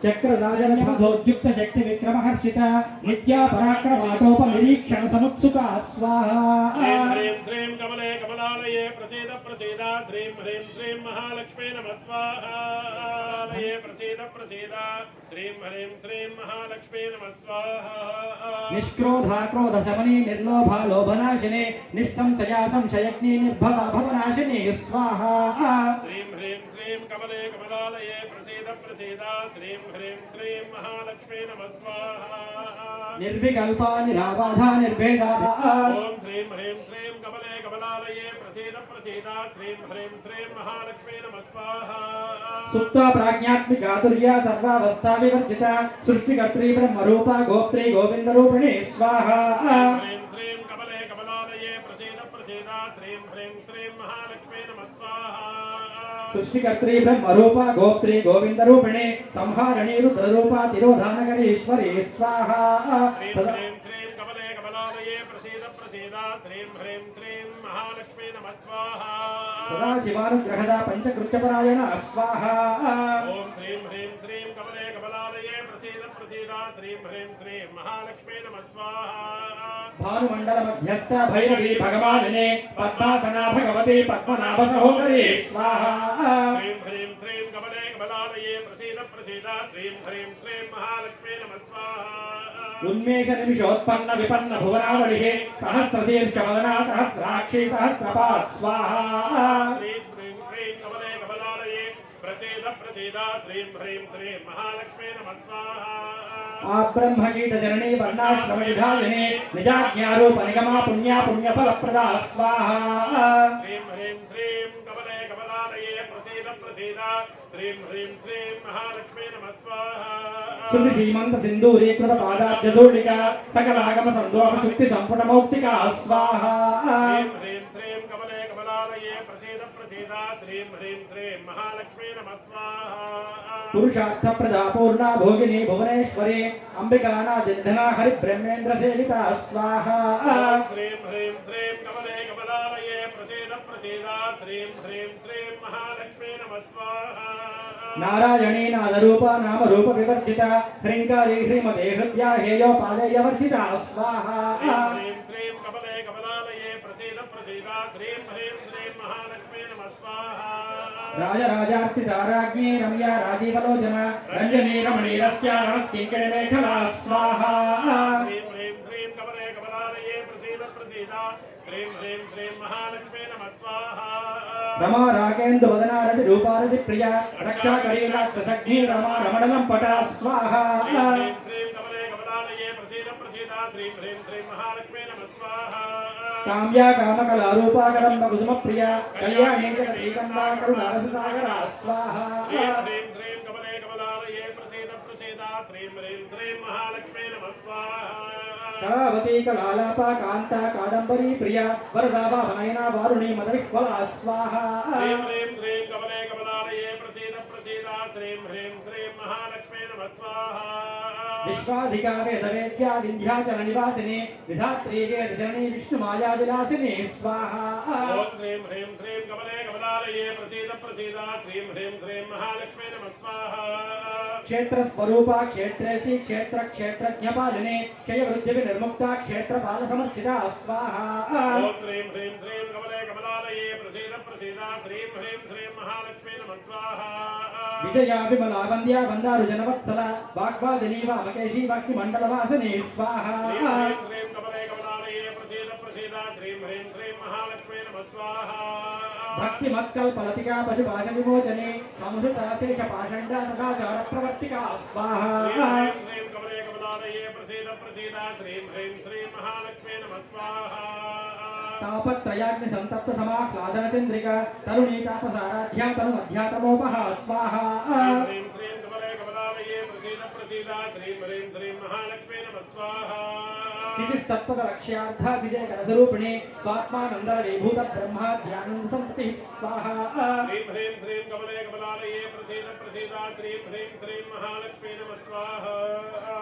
चक्रराजनभोद्युक्त शक्ति विक्रमहर्षिता नित्या पराक्रमाटोपनिरीक्षण समुत्सुका स्वाहा। श्रीं ह्रीं श्रीं कमले कमलालये प्रसीद प्रसीद श्रीं ह्रीं श्रीं महालक्ष्मी नमः स्वाहा। प्रसीद प्रसीद श्रीं ह्रीं श्रीं महालक्ष्मी नमः स्वाहा। निष्क्रोधा क्रोध शमनी निर्लोभा लोभनाशिनी निस्संशया संशयज्ञी निर्भवा भवनाशिनी स्वाहा। श्रीं ह्रीं श्रीं कमले कमलालये प्रसीद प्रसीद श्रीं ह्रीं श्रीं महालक्ष्मी नमः स्वाहा। निर्विकल्पा निराबाधा निर्भेदा ओम ह्रीं ह्रीं श्रीं कमले कमलालये प्रसीद प्रसीद श्रीं ह्रीं श्रीं महालक्ष्मी नमः स्वाहा सुप्ता प्राज्ञात्मिकातुर्या सर्वावस्था विवर्जिता सृष्टिकर्त्री ब्रह्मरूपा गोप्त्री गोविन्दरूपिणी स्वाहा ह्रीं श्रीं कमले कमलालये प्रसीद प्रसीद श्रीं ह्रीं श्रीं महालक्ष्मी नमः स्वाहा सृष्टिकर्त्री ब्रह्मरूपा गोप्त्री गोविन्दरूपिणी संहारिणी रुद्ररूपा तिरोधानकरीश्वरी स्वाहा ह्रीं श्रीं कमले कमलालये प्रसीद प्रसीद श्रीं ह्रीं श्रीं महालक्ष्मी नमः स्वाहा सदाशिवानुग्रहदा पंचकृत्यपरायण स्वाहा ओम ह्रीं ह्रीं श्रीं कमले कमलालये प्रसीद प्रसीद श्रीं ह्रीं श्रीं महालक्ष्मी नमः स्वाहा भानुमंडल मध्यस्थ भैरवी भगवानिने पद्मासना भगवती पद्मनाभ सहोदरी स्वाहा ह्रीं ह्रीं श्रीं कमले कमलालये प्रसीद प्रसीद श्रीं ह्रीं श्रीं महालक्ष्मी नमः स्वाहा उन्मेष निमिषोत्पन्न विपन्न भुवनावलिः सहस्रशीर्ष वदना सहस्राक्षी सहस्रपाद स्वाहा श्रीं ह्रीं श्रीं कमले कमलालये प्रसीद प्रसीद श्रीं ह्रीं श्रीं महालक्ष्मी नमः स्वाहा आब्रह्मकीट जननी वर्णाश्रम विधायिनी निजाज्ञारूप निगमा पुण्या पुण्यफलप्रदा स्वाहा ह्रीं ह्रीं श्रीं कमले कमलालये प्रसीद प्रसीद श्रीं ह्रीं श्रीं महालक्ष्मी नमः स्वाहा श्रुति सीमंत सिंदूरीकृत पादाब्जधूलिका सकलागम संदोह शुक्ति संपुट मौक्तिका स्वाहा ह्रीं ह्रीं श्रीं कमले कमलालये प्रसीद प्रसीद श्रीं ह्रीं श्रीं महालक्ष्मी नमः स्वाहा पुरुषार्थ प्रदा पूर्णा भोगिनी भुवनेश्वरी अंबिकानादिधना हरि ब्रह्मेन्द्र सेविता स्वाहा ह्रीं ह्रीं श्रीं कमले कमलालये प्रसीद प्रसीद श्रीं ह्रीं श्रीं महालक्ष्मी नमः स्वाहा नारायणी नादरूपा नाम रूप विवर्जिता ह्रींकारी ह्रीमते हृद्या हेयो पादेयवर्जिता स्वाहा ह्रीं श्रीं कमले कमलालये प्रसीद प्रसीद श्रीं ह्रीं श्रीं महालक्ष्मी नमः स्वाहा राजराजार्चिता राज्ञी रम्या राजीवलोचना रञ्जनी रमणीरस्या रणकिङ्किणीमेखला स्वाहा ह्रीं ह्रीं श्रीं कमले कमलालये प्रसीद प्रसीद श्रीं ह्रीं श्रीं महालक्ष्मी नमः स्वाहा रमा राकेन्दु वदनारति रूपारति प्रिया रक्षाकरी राक्षसग्नि रमा रमणलं पटा स्वाहा ह्रीं श्रीं कमले कमलालये प्रसीद प्रसीद श्रीं ह्रीं श्रीं महालक्ष्मी नमः स्वाहा काम्या कामकला रूपा कदम्ब कुसुम प्रिया कल्याणी जगदीकन्दा करुणारससागरा स्वाहा ह्रीं ह्रीं श्रीं कमले कमलालये प्रसीद प्रसीद श्रीं ह्रीं श्रीं महालक्ष्मी नमः स्वाहा कलावती कलालापा कांता कादंबरी प्रिया वरदा भावनयना वारुणी मदविह्वला स्वाहा ह्रीं ह्रीं श्रीं कमले कमलालये प्रसीद प्रसीद श्रीं ह्रीं श्रीं महालक्ष्मी नमः स्वाहा विश्वाधिका वेदवेद्या विंध्याचल निवासिनी विधात्री वेदजननी विष्णुमाया विलासिनी स्वाहा ओम ह्रीं ह्रीं श्रीं कमले कमलालये प्रसीद प्रसीद श्रीं ह्रीं श्रीं महालक्ष्मी नमः स्वाहा क्षेत्र स्वरूपा क्षेत्रेशी क्षेत्र क्षेत्रज्ञपालिनी क्षय वृद्धि विनिर्मुक्ता क्षेत्रपाल समर्चिता स्वाहा ओम ह्रीं ह्रीं श्रीं कमले कमलालये प्रसीद प्रसीद श्रीं ह्रीं श्रीं महालक्ष्मी नमः स्वाहा विजया विमला वंद्या वंदारु जनवत्सला वाग्वादिनी वामकेशी वाक्यमंडलवासिनी स्वाहा ह्रीं ह्रीं श्रीं कमले कमलालये प्रसीद प्रसीद श्रीं ह्रीं श्रीं महालक्ष्मी नमः स्वाहा भक्ति मत्कल्पलतिका पशुपाश विमोचने समुद्रता शेष पाषंडा सदाचार प्रवर्तिका स्वाहा ह्रीं श्रीं कमले कमलालये प्रसीद प्रसीद श्रीं ह्रीं श्रीं महालक्ष्मी नमः स्वाहा तापत्रयाग्नि संतप्त समाह्लादन चंद्रिका तरुणी तापसाराध्या तनु मध्यातमोपः स्वाहा ह्रीं श्रीं कमले कमलालये प्रसीद प्रसीद श्रीं ह्रीं श्रीं महालक्ष्मी नमः स्वाहा तिथिस्तत्पद लक्ष्यार्था विजय करस्वरूपिणी स्वात्मानंद विभूत ब्रह्मा ध्यानंद संतति स्वाहा ह्रीं ह्रीं श्रीं कमले कमलालये प्रसीद प्रसीद श्रीं ह्रीं श्रीं महालक्ष्मी नमः स्वाहा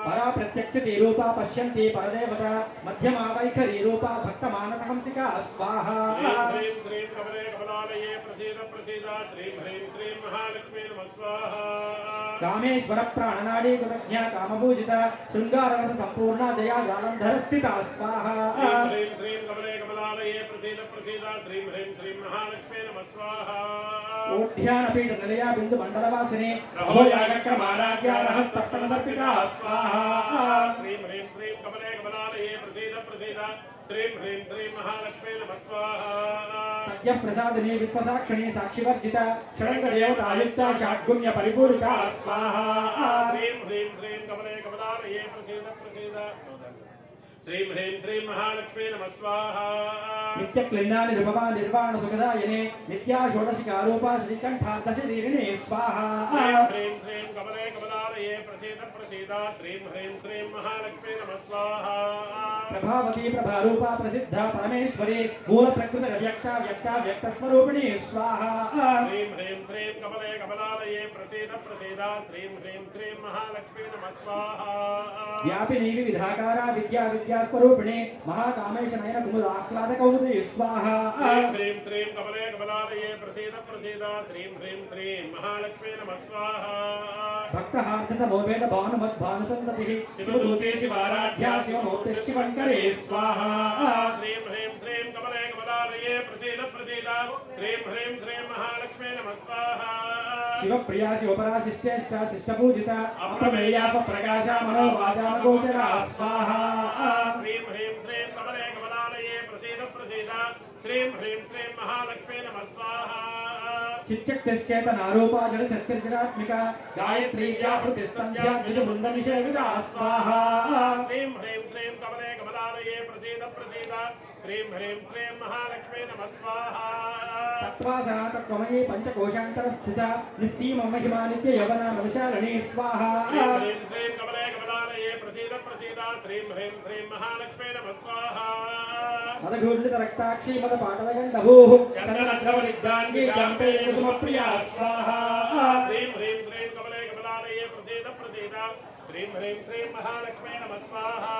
परा प्रत्यक्षति रूपा पश्यन्ति परदेवता मध्यमा वैखरी रूपा भक्त मानसहंसिका स्वाहा ह्रीं ह्रीं श्रीं कमले कमलालये प्रसीद प्रसीद श्रीं ह्रीं श्रीं महालक्ष्मी नमः स्वाहा कामेश्वर प्राणनाडी कृतज्ञा कामपूजिता शृंगाररस संपूर्णा जया जालंधर स्थिता स्वाहा ह्रीं ह्रीं श्रीं कमले कमलालये प्रसीद प्रसीद श्रीं ह्रीं श्रीं महालक्ष्मी नमः स्वाहा ओढ्यानपीठ निलया बिंदु मंडलवासिनी रहोयागक्रमाराध्या रहस्तप्तनदर्पिता स्वाहा ह्रीं ह्रीं श्रीं कमले कमलालये प्रसीद प्रसीद श्रीं ह्रीं श्रीं महालक्ष्मी नमः स्वाहा सद्य प्रसादिनी विश्वसाक्षिणी साक्षिवर्जिता षडंग देवतायुक्ता षड्गुण्य परिपूरिता स्वाहा ह्रीं ह्रीं श्रीं कमले कमलालये प्रसीद प्रसीद श्रीं ह्रीं श्रीं महालक्ष्मी नमः स्वाहा नित्य क्लिन्ना निरुपमा निर्वाण सुखदायिने नित्या षोडशिका रूपा श्रीकण्ठार्थशरीरिणे स्वाहा श्रीं ह्रीं श्रीं कमले कमलालये प्रसीद प्रसीद श्रीं ह्रीं श्रीं महालक्ष्मी नमः स्वाहा प्रभावती प्रभारूपा प्रसिद्धा परमेश्वरी मूल प्रकृत व्यक्ता व्यक्ता व्यक्त स्वरूपिणी स्वाहा श्रीं ह्रीं श्रीं कमले कमलालये प्रसीद प्रसीद श्रीं ह्रीं श्रीं महालक्ष्मी नमः स्वाहा व्यापिनी विविधाकारा विद्या विद्या स्वरूपिणी महाकामेश नयन कुमुदाह्लाद कौमुदी स्वाहा श्रीं ह्रीं श्रीं कमले कमलालये प्रसीद प्रसीद श्रीं ह्रीं श्रीं महालक्ष्मी नमः स्वाहा भक्तहार्थ मोवेद भानुमत् भानुसन्ततिः शिवदूते शिवाराध्या शिवमूर्ते शिवङ्करे स्वाहा श्रीं ह्रीं श्रीं कमले कमलालये प्रसीद प्रसीद श्रीं ह्रीं श्रीं महालक्ष्मी नमः स्वाहा शिवप्रिया शिवपरा शिष्येष्टा शिष्टपूजिता अप्रमेया प्रकाशा मनोवाचा गोचरा स्वाहा श्रीं ह्रीं श्रीं कमले कमलालये प्रसीद प्रसीद श्रीं ह्रीं श्रीं महालक्ष्मी नमः स्वाहा चिच्चक्तिश्चेतनारूपा जडशक्तिर्जडात्मिका गायत्री व्याहृतिः सन्ध्या द्विजवृन्दनिषेविता स्वाहा श्रीं ह्रीं श्रीं कमले कमलालये प्रसीद प्रसीद श्रीं ह्रीं श्रीं महालक्ष्मी नमः स्वाहा तत्त्वासना तत्त्वमयी पञ्चकोशान्तरस्थिता निस्सीम महिमा नित्य यवना मनुशालिनी स्वाहा श्रीं ह्रीं श्रीं कमले कमलालये प्रसीद प्रसीद श्रीं ह्रीं श्रीं महालक्ष्मी नमः स्वाहा मदघूर्णित रक्ताक्षी मदपाटलगण्डभूः चन्दनद्रवनिग्धाङ्गी चाम्पे कुसुमप्रिया स्वाहा श्रीं ह्रीं श्रीं कमले कमलालये प्रसीद प्रसीद श्रीं ह्रीं श्रीं महालक्ष्मी नमः स्वाहा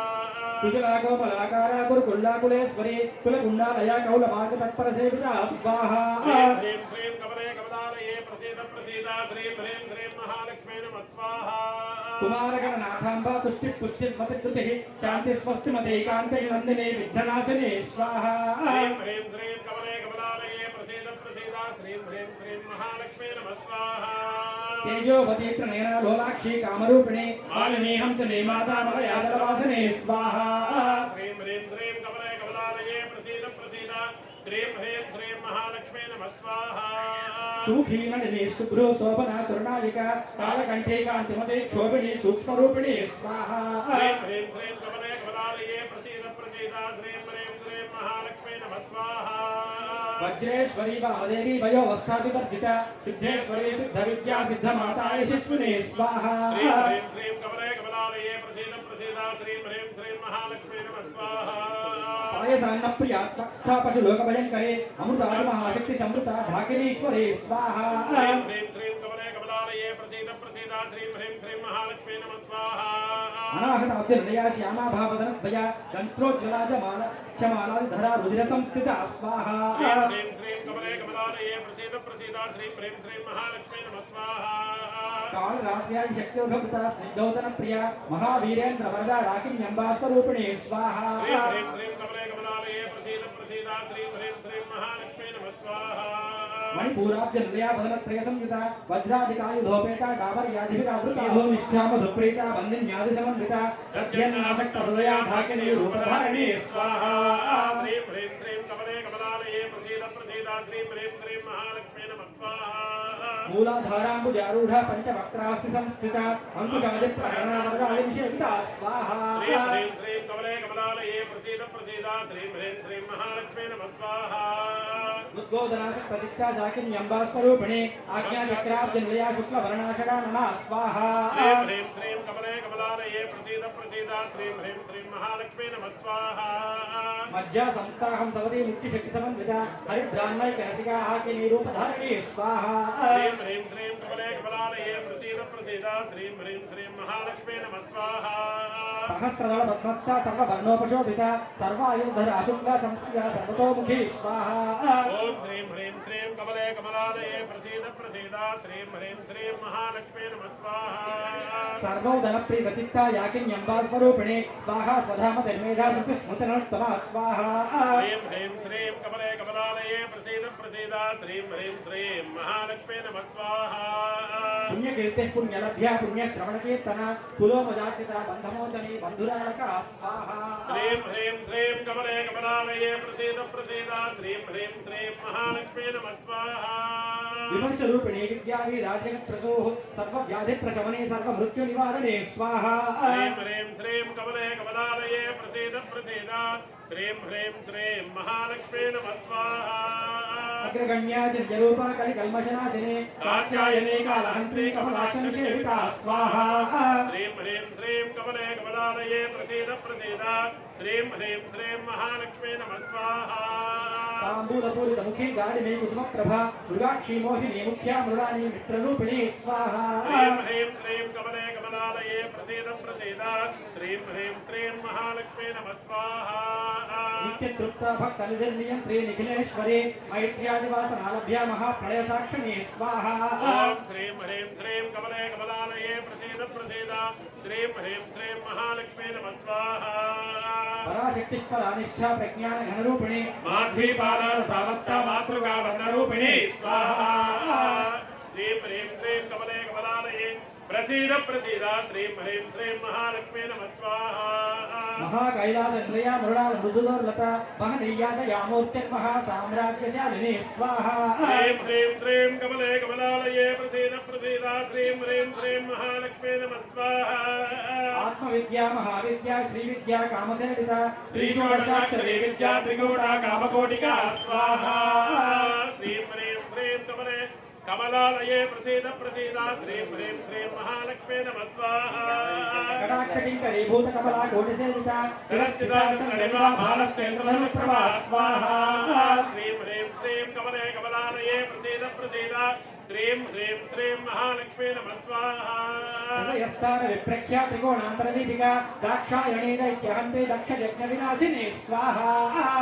कुशला कोमलाकारा कुरुकुल्लाकुलेश्वरी कुलकुण्डालया कौलमार्गतत्परसेविता स्वाहा श्रीं ह्रीं श्रीं कमले कमलालये प्रसीद प्रसीद श्रीं ह्रीं श्रीं महालक्ष्मी नमः स्वाहा कुमारगणनाथाम्बा तुष्टिपुष्टिर्मतिकृतिः शान्ति स्वस्तिमतैकान्ते नन्दिने विघ्ननाशिने स्वाहा श्रीं ह्रीं श्रीं कमले कमलालये प्रसीद प्रसीद श्रीं ह्रीं श्रीं महालक्ष्मी नमः स्वाहा तेजोवती प्रणयना लोलाक्षी कामरूपिणे मालिनी हंसने माता मलयाजलवासने स्वाहा श्रीं ह्रीं श्रीं कमले कमलालये प्रसीद प्रसीद श्रीं ह्रीं श्रीं महालक्ष्मी नमः स्वाहा सुखी नलिनी शुभ्रो शोभना सुवर्णायिका कालकण्ठे कान्तिमते शोभिनी सूक्ष्मरूपिणी स्वाहा श्रीं ह्रीं श्रीं कमले कमलालये प्रसीद प्रसीद श्रीं ह्रीं श्रीं महालक्ष्मी नमः स्वाहा वज्रेश्वरी वामदेवी वयोवस्थापितर्जिता सिद्धेश्वरी सिद्धविद्या सिद्धमाता यशस्विनी स्वाहा श्रीं ह्रीं श्रीं कमले कमलालये प्रसीद प्रसीद श्रीं ह्रीं श्रीं महालक्ष्मी नमः स्वाहा पायसान्न प्रिया पशु लोकभयंकरे अमृता महाशक्ति समृता ढाकिनीश्वरी स्वाहा श्रीं ह्रीं श्रीं कमले कमलालये प्रसीद प्रसीद श्रीं ह्रीं श्रीं महालक्ष्मी नमः स्वाहा अनाहताब्जनया श्यामा भावदनद्वया दंत्रोज्ज्वलाजमाल क्षमालाधरा रुधिर संस्थिता स्वाहा श्रीं ह्रीं श्रीं कमले कमलालये प्रसीद प्रसीद श्रीं ह्रीं श्रीं महालक्ष्मी नमः स्वाहा कालरात्र्यादि शक्त्योघकृता स्निग्धौतन प्रिया महावीरेन्द्र वरदा राकिन्यम्बा स्वरूपिणी स्वाहा श्रीं ह्रीं श्रीं कमले कमलालये प्रसीद प्रसीद श्रीं ह्रीं श्रीं महालक्ष्मी नमः स्वाहा मणिपूराब्जनया वदनत्रय संयुता वज्रादिकायुधोपेता डाबर्याधिभिरावृता निष्ठा मधुप्रीता बन्दिन्यादिसमन्विता तद्यन्नासक्त हृदया ढाकिनी रूपधारिणी स्वाहा श्रीं ह्रीं श्रीं कमले कमलालये प्रसीद प्रसीद श्रीं ह्रीं श्रीं महालक्ष्मी नमः स्वाहा मूलाधाराम्बुजारूढा पंचवक्त्रास्ति संस्थिता अंकुशादि प्रहरणा वरदादि निषेविता स्वाहा श्रीं ह्रीं श्रीं कमले कमलालये प्रसीद प्रसीद श्रीं ह्रीं श्रीं महालक्ष्मी नमः स्वाहा उद्गोदनासक्तदिक्ता शाकिन्यम्बा स्वरूपिणी आज्ञाचक्राब्जनया शुक्लवर्णाषडानना स्वाहा श्रीं ह्रीं श्रीं कमले कमलालये प्रसीद प्रसीद श्रीं ह्रीं श्रीं महालक्ष्मी नमः स्वाहा मज्जा संस्थाहं सवती मुक्तिशक्ति समन्विता हरिद्रान्नैक रसिका हाकिनी रूपधारिणी स्वाहा श्रीं ह्रीं श्रीं कमले कमलालये प्रसीद प्रसीद श्रीं ह्रीं श्रीं महालक्ष्मी नमः स्वाहा सहस्रदल पद्मस्था सर्ववर्णोपशोभिता सर्वायुधरा शुक्ला संस्कृता सर्वतोमुखी स्वाहा ॐ श्रीं ह्रीं श्रीं कमले कमलालये प्रसीद प्रसीद श्रीं ह्रीं श्रीं महालक्ष्मी नमः स्वाहा सर्वोदनप्रीतचित्ता याकिन्यम्बा स्वरूपिणी स्वाहा स्वधाम धर्मेधा स्मृतिनोत्तमा स्वाहा श्रीं ह्रीं श्रीं कमले कमलालये प्रसीद प्रसीद श्रीं ह्रीं श्रीं महालक्ष्मी नमः स्वाहा पुण्यकीर्तिः पुण्यलभ्या पुण्यश्रवणकीर्तना कुलोमजाचिता बन्धमोचनी बन्धुराणका स्वाहा श्रीं ह्रीं श्रीं कमले कमलालये प्रसीद प्रसीद श्रीं ह्रीं श्रीं महालक्ष्मी नमः स्वाहा विमर्शरूपिणी विद्याविराजगत्प्रसूः सर्वव्याधिप्रशमने सर्वमृत्युनिवारणे स्वाहा ह्रीं ह्रीं श्रीं कमले कमलालये प्रसीद प्रसीद श्रीं ह्रीं श्रीं महालक्ष्मी नमः स्वाहा अग्रगण्या चिद्यरूपा कलिकल्मषनाशिने कात्यायने कालहन्त्री कमलाक्षसेविता स्वाहा श्रीं ह्रीं श्रीं कमले कमलालये प्रसीद प्रसीद श्रीं ह्रीं श्रीं महालक्ष्मी नमः स्वाहा ताम्बूलपूरितमुखी गाढिमे कुसुमप्रभा मृगाक्षी मोहिनी मुख्या मृडानी मित्ररूपिणी स्वाहा श्रीं ह्रीं श्रीं कमले कमलालये प्रसीद प्रसीद श्रीं ह्रीं श्रीं महालक्ष्मी नमः स्वाहा नित्यतृप्ता भक्तनिधिर्नियन्त्रे निखिलेश्वरे मैत्र्यादिवासनालभ्या महाप्रलयसाक्षिणी स्वाहा ॐ श्रीं ह्रीं श्रीं कमले कमलालये प्रसीद प्रसीद श्रीं ह्रीं श्रीं महालक्ष्मी नमः स्वाहा पराशक्तिः परानिष्ठा प्रज्ञान घनरूपिणी माध्वीपालन सावत्ता मातृका वर्णरूपिणी स्वाहा श्रीं ह्रीं श्रीं कमले कमलालये प्रसीद प्रसीद श्रीं ह्रीं श्रीं महालक्ष्मी नमः स्वाहा महाकैलासनिलया मृणाल मृदुदोर्लता महनीयादयामूर्तिर्महासाम्राज्यशालिनी स्वाहा श्रीं ह्रीं श्रीं कमले कमलालये प्रसीद प्रसीद श्रीं ह्रीं श्रीं महालक्ष्मी नमः स्वाहा आत्मविद्या महाविद्या श्रीविद्या कामसेविता श्रीषोडशाक्षरी विद्या त्रिकूटा कामकोटिका स्वाहा श्रीं ह्रीं श्रीं कमले कमलालये प्रसीद प्रसीद श्रीं ह्रीं श्रीं महालक्ष्मी नमः स्वाहा कटाक्षकिङ्करी भूतकमला कोटिसेविता शिरस्थिता चन्द्रनिभा भालस्तेन्द्रधनुप्रभा स्वाहा श्रीं ह्रीं श्रीं कमले कमलालये प्रसीद प्रसीद श्रीं ह्रीं श्रीं महालक्ष्मी नमः स्वाहा हृदयस्थान विप्रख्या त्रिकोणान्तरदीपिका दाक्षायणी दैत्यहन्ते दक्षयज्ञविनाशिनी स्वाहा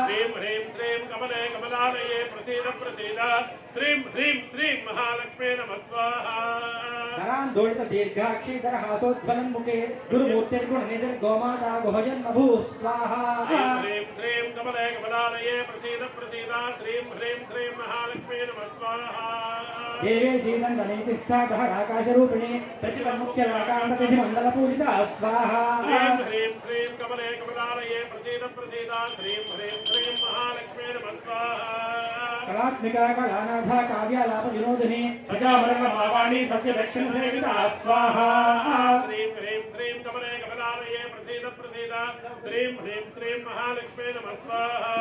श्रीं ह्रीं श्रीं कमले कमलालये प्रसीद प्रसीद श्रीं ह्रीं श्रीं महालक्ष्मी नमः स्वाहा नरान्दोलित दीर्घाक्षीधरहासोज्ज्वलन्मुखे गुरुमूर्तिर्गुणनिधिर्गोमाता गुहजन्मभू स्वाहा श्रीं ह्रीं श्रीं कमले कमलालये प्रसीद प्रसीद श्रीं ह्रीं श्रीं महालक्ष्मी नमः स्वाहा देवे श्रीनन्दनीतिस्था दहराकाशरूपिणी प्रतिपन्मुख्यराकान्ततिथिमण्डलपूजिता स्वाहा श्रीं ह्रीं श्रीं कमले कमलालये प्रसीद प्रसीद श्रीं ह्रीं श्रीं महालक्ष्मी नमः स्वाहा कलात्मिका कलानाथा काव्यालाप विनोदिनी प्रजामरणभावाणी सत्यदक्षिणसेविता स्वाहा श्रीं ह्रीं श्रीं कमले कमलालये प्रसीद प्रसीद श्रीं ह्रीं श्रीं महालक्ष्मी नमः स्वाहा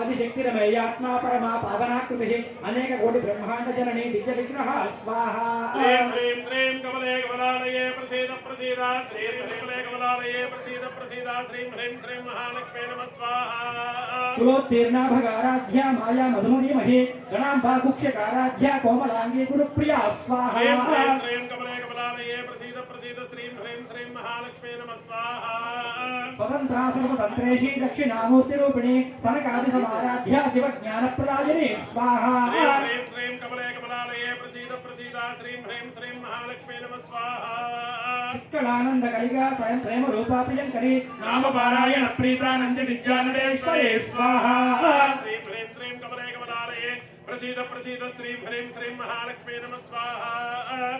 आदिशक्तिरमेयात्मा परमा पावनाकृतिः अनेक कोटि ब्रह्मांड जननी दिव्य विग्रह स्वाहा श्रीं ह्रीं श्रीं कमले कमलालये प्रसीद प्रसीद श्रीं ह्रीं कमले कमलालये प्रसीद प्रसीद श्रीं ह्रीं श्रीं महालक्ष्मी नमः स्वाहा कुलोत्तीर्णा भगाराध्या माया मधुमती मही गणाम्बा कुक्ष्यकाराध्या कोमलांगी गुरुप्रिया स्वाहा श्रीं ह्रीं श्रीं कमले कमलालये प्रसीद प्रसीद श्रीं ह्रीं श्रीं महालक्ष्मी नमः स्वाहा स्वतंत्रा सर्वतंत्रेशी दक्षिणामूर्तिरूपिणी सनकादिसमाराध्या शिवज्ञानप्रदायिनी स्वाहा श्रीं ह्रीं श्रीं कमले कमलालये प्रसीद प्रसीद श्रीं ह्रीं श्रीं महालक्ष्मी नमः स्वाहा चित्कलानंद कलिका प्रेम रूपा प्रियंकरी नाम पारायण प्रीतानंद विद्यानडेश्वरे स्वाहा श्रीं ह्रीं श्रीं कमले कमलालये प्रसीद प्रसीद श्रीं ह्रीं श्रीं महालक्ष्मी नमः स्वाहा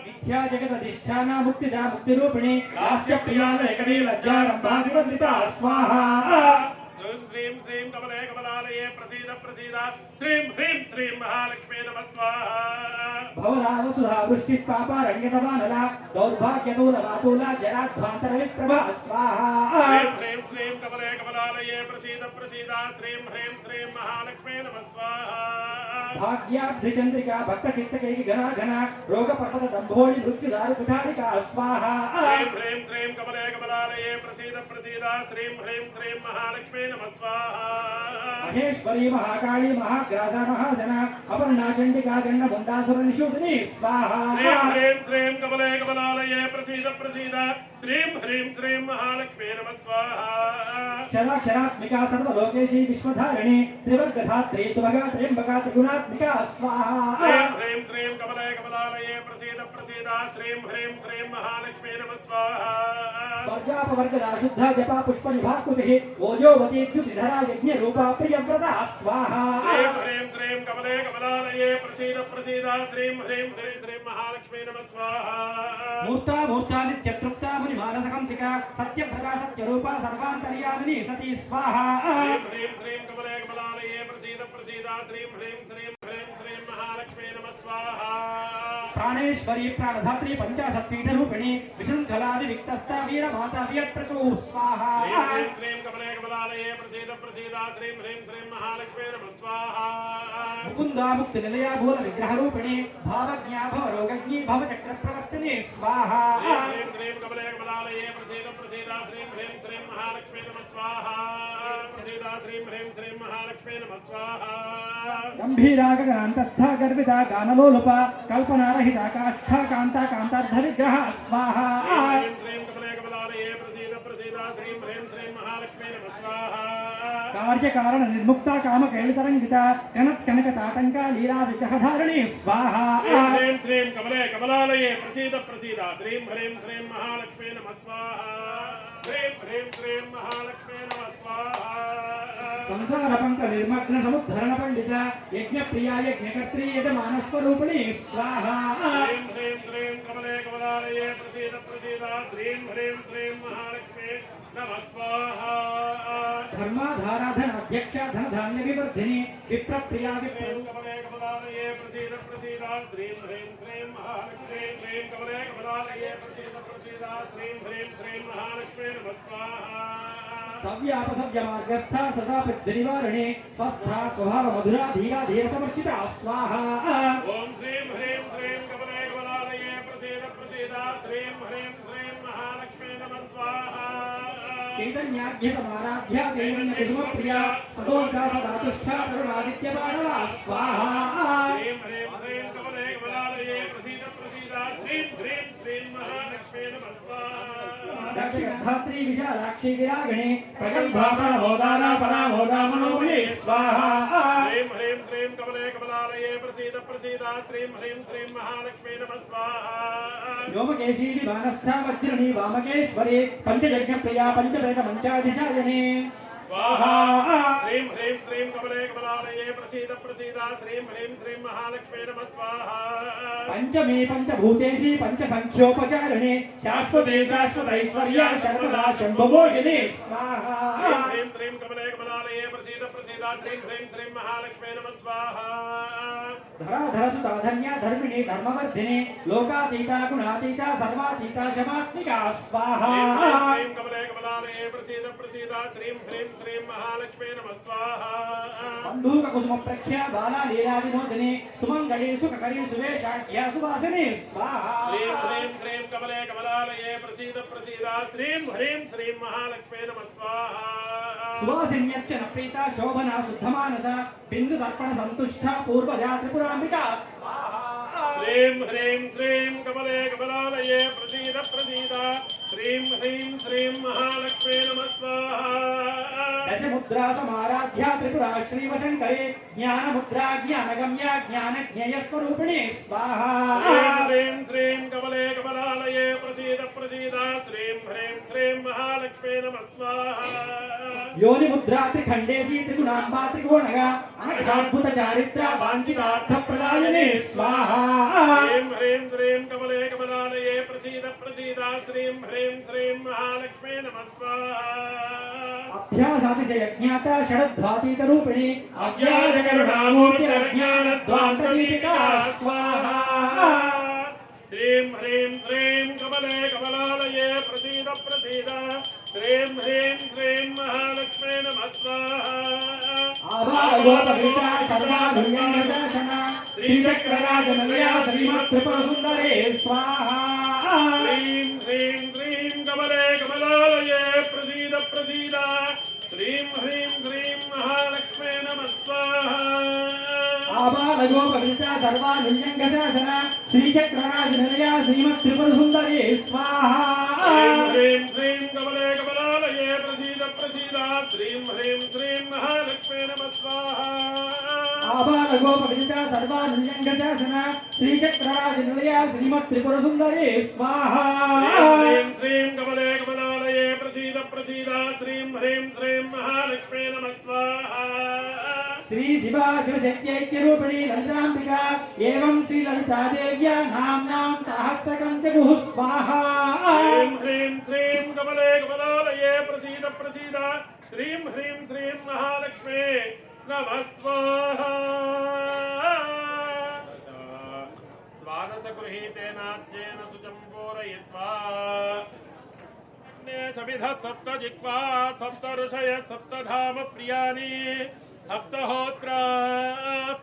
विद्या जगदधिष्ठाना मुक्तिदा मुक्तिरूपिणी लास्य प्रियालयकरी लज्जारंभा विवन्दिता स्वाहा श्रीं श्रीं कमले कमलालये प्रसीद प्रसीद श्रीं ह्रीं श्रीं महालक्ष्मी नमः स्वाहा भवदावसुधा वृष्टि पापारण्यतवानला दौर्भाग्यतूलवातूला जराध्वांतर विप्रभा स्वाहा श्रीं ह्रीं श्रीं कमले कमलालये प्रसीद प्रसीद श्रीं ह्रीं श्रीं महालक्ष्मी नमः स्वाहा भाग्याब्धिचंद्रिका भक्तचित्तकैः घना घना रोगपर्वत दम्भोळि मृत्युदारु कुठारिका स्वाहा श्रीं ह्रीं श्रीं कमले कमलालये प्रसीद प्रसीद श्रीं ह्रीं श्रीं महालक्ष्मी नमः स्वाहा महेश्वरी महाकाली महाग्रासा महाजना अपर्णा चंडिका दंडमुंडासुर निषूदिनी स्वाहा श्रीं ह्रीं श्रीं कमले कमलालये प्रसीद प्रसीद श्रीं ह्रीं श्रीं महालक्ष्मी नमः स्वाहा क्षराक्षरात्मिका सर्वलोकेशी विश्वधारिणी त्रिवर्गधात्री सुभगा त्र्यंबका त्रिगुणात्मिका स्वाहा श्रीं ह्रीं श्रीं कमले कमलालये प्रसीद प्रसीद श्रीं ह्रीं श्रीं महालक्ष्मी नमः स्वाहा स्वर्गापवर्गदा शुद्धा जपा पुष्प निभाकृतिः ओजोवती द्युतिधरा यज्ञ रूपा प्रियव्रता स्वाहा श्रीं ह्रीं श्रीं कमले कमलालये प्रसीद प्रसीद श्रीं ह्रीं श्रीं श्रीं महालक्ष्मी नमः स्वाहा मूर्ता मूर्ता नित्यतृप्ता मुनिमानसकंसिका सत्यव्रता सत्यरूपा सर्वान्तर्यामिनी सती स्वाहा श्रीं ह्रीं श्रीं कमले कमलालये प्रसीद प्रसीद श्रीं ह्रीं श्रीं ह्रीं श्रीं महालक्ष्मी नमः स्वाहा प्राणेश्वरी प्राणधात्री पंचाशत्पीठरूपिणी विशृंखला विविक्तस्था वीरमाता वियत्प्रसू स्वाहा ह्रीं क्लीं कमले कमलालये प्रसीद प्रसीदा श्रीं ह्रीं श्रीं महालक्ष्मी नमः स्वाहा मुकुंदा मुक्ति निलया भूल विग्रह रूपिणी भावज्ञा भवरोगज्ञी भवचक्रप्रवर्तिनी स्वाहा ह्रीं क्लीं कमले कमलालये प्रसीद प्रसीदा श्रीं ह्रीं श्रीं महालक्ष्मी नमः स्वाहा प्रसीदा श्रीं ह्रीं श्रीं महालक्ष्मी नमः स्वाहा गंभीरा गगनान्तस्था गर्भिता गानलोलुपा कल्पनारहिता काष्ठा कांता कांतार्ध विग्रह स्वाहा ह्रीं क्लीं कमले कमलालये प्रसीद प्रसीदा श्रीं ह्रीं श्रीं महालक्ष्मी नमः स्वाहा कार्य कारण निर्मुक्ता काम कैलितरंगिता कनक कनक ताटंका लीला विग्रहधारिणी स्वाहा ह्रीं श्रीं कमले कमलालये प्रसीद प्रसीदा श्रीं ह्रीं श्रीं महालक्ष्मी नमः स्वाहा ह्रीं ह्रीं श्रीं महालक्ष्मी नमः स्वाहा संसार पंक निर्मग्न समुद्धरण पंडिता यज्ञ प्रिया यज्ञकर्त्री यजमान स्वरूपिणी स्वाहा ह्रीं ह्रीं श्रीं कमले कमलालये प्रसीद प्रसीदा श्रीं ह्रीं श्रीं महालक्ष्मी नमः स्वाहा धर्माधारा धन अध्यक्ष धन धान्य विवर्धिनी विप्र प्रिया ह्रीं कमले कमलालये प्रसीद प्रसीदा श्रीं ह्रीं श्रीं महालक्ष्मी ह्रीं कमले कमलालये प्रसीद प्रसीदा श्रीं ह्रीं श्रीं महालक्ष्मी नमः स्वाहा सव्याप सव्य मार्गस्था सदा निवारणे स्वस्था स्वभाव मधुरा धीरा धीर समर्चिता स्वाहा ओम श्रीं ह्रीं श्रीं कमले कमलालये प्रसीद प्रसीदा श्रीं ह्रीं श्रीं महालक्ष्मी नमः स्वाहा चैतन्याद्य समाराध्या चैतन्य कुसुम प्रिया सदोका सदातुष्ठा करुणादित्य बाणवा स्वाहा श्रीं ह्रीं श्रीं कमले कमलालये प्रसीद प्रसीदा श्रीं ह्रीं श्रीं महालक्ष्मी नमः स्वाहा दक्षिणधात्री विशालाक्षी विरागिणी प्रगल्भा प्रणमोदाना परामोदा मनोमयी स्वाहा श्रीं ह्रीं श्रीं कमले कमलालये प्रसीद प्रसीदा श्रीं ह्रीं श्रीं महालक्ष्मी नमः स्वाहा व्योमकेशी विमानस्था वज्रणी वामकेश्वरी पंचयज्ञ प्रिया पंचवेद मंचाधिशायिनी स्वाहा श्रीं ह्रीं श्रीं कमले कमलालये प्रसीद प्रसीदा श्रीं ह्रीं श्रीं महालक्ष्मी नमः स्वाहा पंचमी पंचभूतेशी पंचसंख्योपचारिणी शाश्वते शाश्वतैश्वर्या सर्वदा शंभुभोगिनी स्वाहा श्रीं ह्रीं श्रीं कमले कमलालये प्रसीद प्रसीदा श्रीं ह्रीं श्रीं महालक्ष्मी नमः स्वाहा धराधर सुता धन्या धर्मिणी धर्मवर्धिनी लोकातीता गुणातीता सर्वातीता शमात्मिका स्वाहा श्रीं कमले कमलालये प्रसीद प्रसीदा श्रीं ह्रीं श्रीं महालक्ष्मी नमः स्वाहा बंधूक कुसुम प्रख्या बाला लीला विनोदिनी सुमंगली सुखकरी सुवेशाढ्या सुवासिनी स्वाहा श्रीं ह्रीं श्रीं कमले कमलालये प्रसीद प्रसीदा श्रीं ह्रीं श्रीं महालक्ष्मी नमः स्वाहा सुवासिन्यर्चन प्रीता शोभना शुद्धमानसा बिंदु दर्पण संतुष्टा पूर्वजा त्रिपुरांबिका स्वाहा श्रीं ह्रीं श्रीं कमले कमलालये प्रसीद प्रसीदा श्रीं ह्रीं श्रीं महालक्ष्मी नमः स्वाहा दशमुद्रा समाराध्या त्रिपुरा श्रीवशंकरी ज्ञानमुद्रा ज्ञानगम्या ज्ञानज्ञेय स्वरूपिणी स्वाहा श्रीं ह्रीं श्रीं कमले कमलालये प्रसीद प्रसीदा श्रीं ह्रीं श्रीं महालक्ष्मी नमः स्वाहा योनि मुद्रा त्रिखंडेशी त्रिगुणांबा त्रिकोणगा अनघाद्भुत चारित्रा वांछितार्थ प्रदायिनी स्वाहा श्रीं ह्रीं श्रीं कमले कमलालये प्रसीद प्रसीदा श्रीं ह्रीं श्रीं महालक्ष्मी नमः स्वाहा अभ्यासातिशयज्ञाता षडध्वातीत रूपिणी अज्ञानकरुणामूर्तिरज्ञानध्वान्तदीपिका स्वाहा श्रीं ह्रीं श्रीं कमले कमलालये प्रसीद प्रसीदा श्रीं ह्रीं श्रीं महालक्ष्मी नमः स्वाहा आभागोपगीता सर्वाधुर्यङ्गदर्शना श्रीचक्रराजनलया श्रीमत्त्रिपुरसुन्दरे स्वाहा श्रीं ह्रीं श्रीं कमले कमलालये प्रसीद प्रसीदा श्रीं ह्रीं श्रीं महालक्ष्मी नमः स्वाहा आभागोपगीता सर्वाधुर्यङ्गदर्शना श्रीचक्रराजनलया श्रीमत्त्रिपुरसुन्दरे स्वाहा ह्रीं श्रीं कमले कमलालये प्रसीद प्रसीदा श्रीं ह्रीं श्रीं महालक्ष्मी नमः स्वाहा आभागोपगीता सर्वाधुर्यङ्गदर्शना श्रीचक्रराजनलया श्रीमत्त्रिपुरसुन्दरे स्वाहा ह्रीं श्रीं कमले कमलालये प्रसीद प्रसीदा श्रीं ह्रीं श्रीं महालक्ष्मी नमः स्वाहा श्री शिवा शिवशक्त्यैक्यरूपिणी ललिताम्बिका एवं श्री ललिता देव्या नाम्नां सहस्रकं जगुः स्वाहा ह्रीं ह्रीं श्रीं कमले कमलालये प्रसीद प्रसीदा श्रीं ह्रीं श्रीं महालक्ष्मी नमः स्वाहा सप्तविध सप्तजिह्वा सप्त ऋषय सप्तधाम प्रियाणि सप्तहोत्रा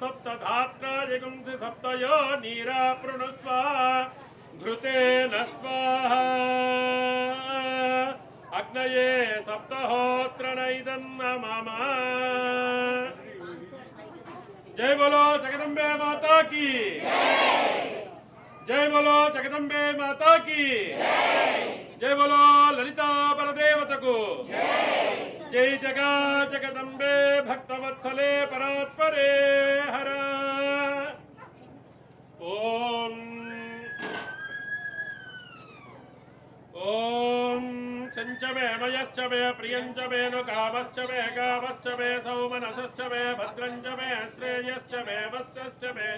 सप्तधात्रा जगुंसि सप्तयो नीरा प्रणुस्वा घृतेन स्वाहा अग्नये सप्तहोत्रनैदं मम। जय बोलो जगदम्बे माता की जय बोलो जगदम्बे माता की जय बोलो ललिता परदेवता को जय जगा जगदम्बे भक्तवत्सले परात्परे हर। ओम ओम संच मे मयश्च मे प्रियंच मे नु कामश्च मे सौमनसश्च मे भद्रंच मे श्रेयश्च मे वस्यश्च मे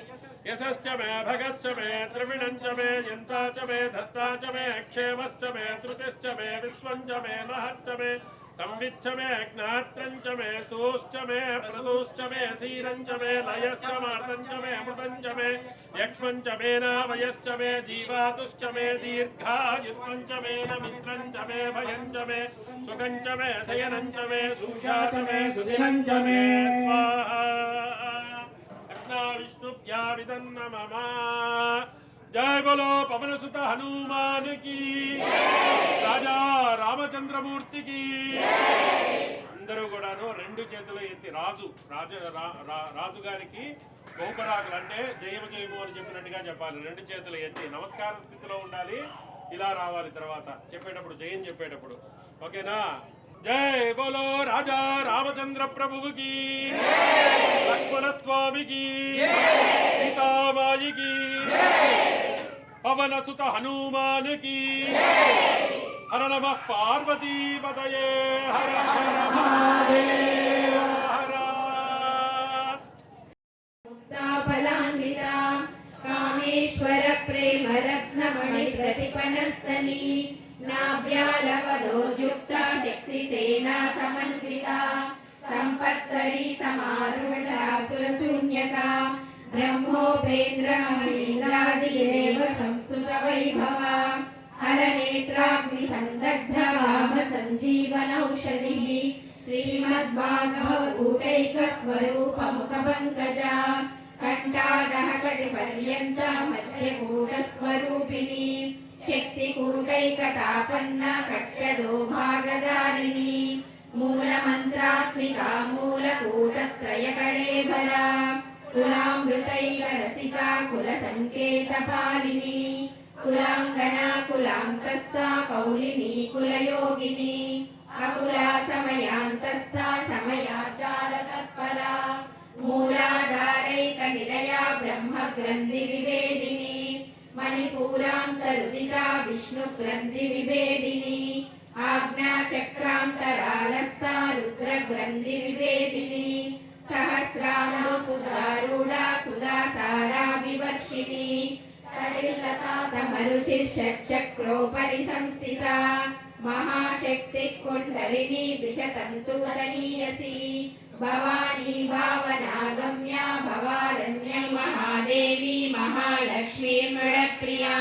यशश्च मे भगश्च मे द्रविणञ्च मे यन्ता च मे धत्ता च मे क्षेमश्च मे त्रुतिश्च मे विश्वञ्च मे महच्च मे संविच्च मे ज्ञात्रञ्च मे सोश्च मे प्रसूश्च मे सीरञ्च मे लयश्च मार्तञ्च मे अमृतञ्च मे यक्ष्मञ्च मे नावयश्च मे जीवातुश्च मे दीर्घायुत्वञ्च मे नमित्रञ्च मे भयञ्च मे सुखञ्च मे शयनञ्च मे सुषा च मे सुदिनञ्च मे स्वाहा अग्ना विष्णुभ्या विदन्न मम। जय बोलो पवन सुत हनुमान की राजा రామచంద్రమూర్తి की అందరూ కూడాను రెండు చేతులు ఎత్తి రాజు గారికి గోపరాకులు అంటే జయము జయము అని చెప్పినట్టుగా చెప్పాలి. రెండు చేతులు ఎత్తి నమస్కార స్థితిలో ఉండాలి. ఇలా రావాలి తర్వాత చెప్పేటప్పుడు జయం చెప్పేటప్పుడు ఓకేనా. जय बोलो राजा रामचंद्र प्रभु की लक्ष्मण स्वामी की सीतामाई की पवन सुत हनुमान की हर नमः पार्वती पतये हर हर महादेव हर। मुक्ताफलान्विता कामेश्वर प्रेम रत्नमणि प्रतिपनस्तनी नाभ्यालवदोद्युक्ता शक्तिसेना समन्विता संपत्करी समारूढा सुरशून्यका ब्रह्मोपेन्द्र महेन्द्रादिदेव संस्तुत वैभवा हरनेत्राग्नि संदग्ध वाम संजीवनौषधिः श्रीमद्भागवतूटैक स्वरूप मुखपङ्कजा कंठादः कटिपर्यन्त मध्यकूट स्वरूपिणी शक्तिकूटैकतापन्ना कट्यदो भागधारिणी मूलमन्त्रात्मिका मूलकूटत्रयकळेबरा कुलामृतैकरसिका कुलसङ्केतपालिनी कुलाङ्गना कुलान्तस्था कौलिनी कुलयोगिनी अकुला समयान्तस्था समयाचारतत्परा मूलाधारैकनिलया ब्रह्मग्रन्थिविभेदिनी मणिपूरान्तरुदिता विष्णुग्रन्थिविभेदिनी आज्ञाचक्रान्तरालस्था रुद्रग्रन्थिविभेदिनी सहस्रामपुजारूढा सुधासाराभिवर्षिणी तडिल्लता समरुचिर्षट्चक्रोपरि संस्थिता महाशक्तिः कुण्डलिनी विशतन्तुतनीयसी भवानी भावनागम्या भवारण्य महादेवी महालक्ष्मी मृडप्रिया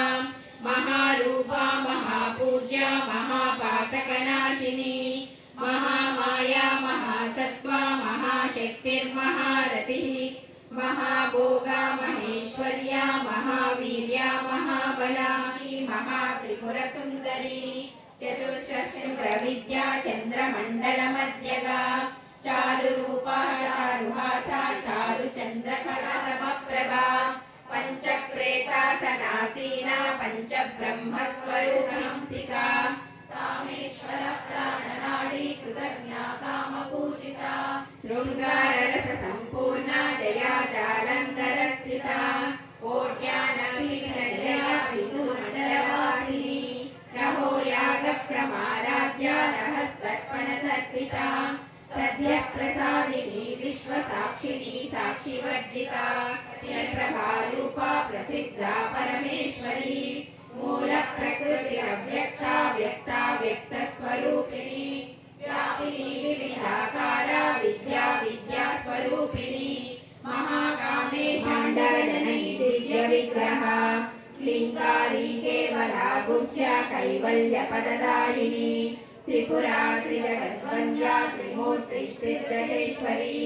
महारूपा महापूज्या महापातकनाशिनी महामाया महासत्त्वा महाशक्तिर्महारतिः महाभोगा महेश्वर्या महावीर्या महाबला महात्रिपुरसुन्दरी चतुष्षष्टिविद्या चन्द्रमण्डलमध्यगा चारुरूपा चारुहासा चारुचन्द्रकला समप्रभा पञ्चप्रेतासनासीना पञ्चब्रह्मस्वरूपिंसिका कामेश्वर प्राणनाडी कृतज्ञा कामपूजिता शृङ्गाररससम्पूर्णा जया जालन्धरस्थिता कोट्यानविघ्ननिलया विदुमण्डलवासिनी रहो यागक्रमाराध्या रहस्सर्पणतर्पिता सद्यप्रसादिनी विश्वसाक्षिणी साक्षिवर्जिता प्रभारूपा प्रसिद्धा परमेश्वरी मूलप्रकृतिरव्यक्ता व्यक्ता व्यक्तस्वरूपिणी व्यापिनी विविधाकारा विद्या विद्यास्वरूपिणी महाकामेशाण्डजननी दिव्यविग्रहा क्लीङ्कारी केवला गुह्या कैवल्यपददायिनी त्रिपुरा त्रिजगद्वन्द्या त्रिमूर्तिस्त्रिदशेश्वरी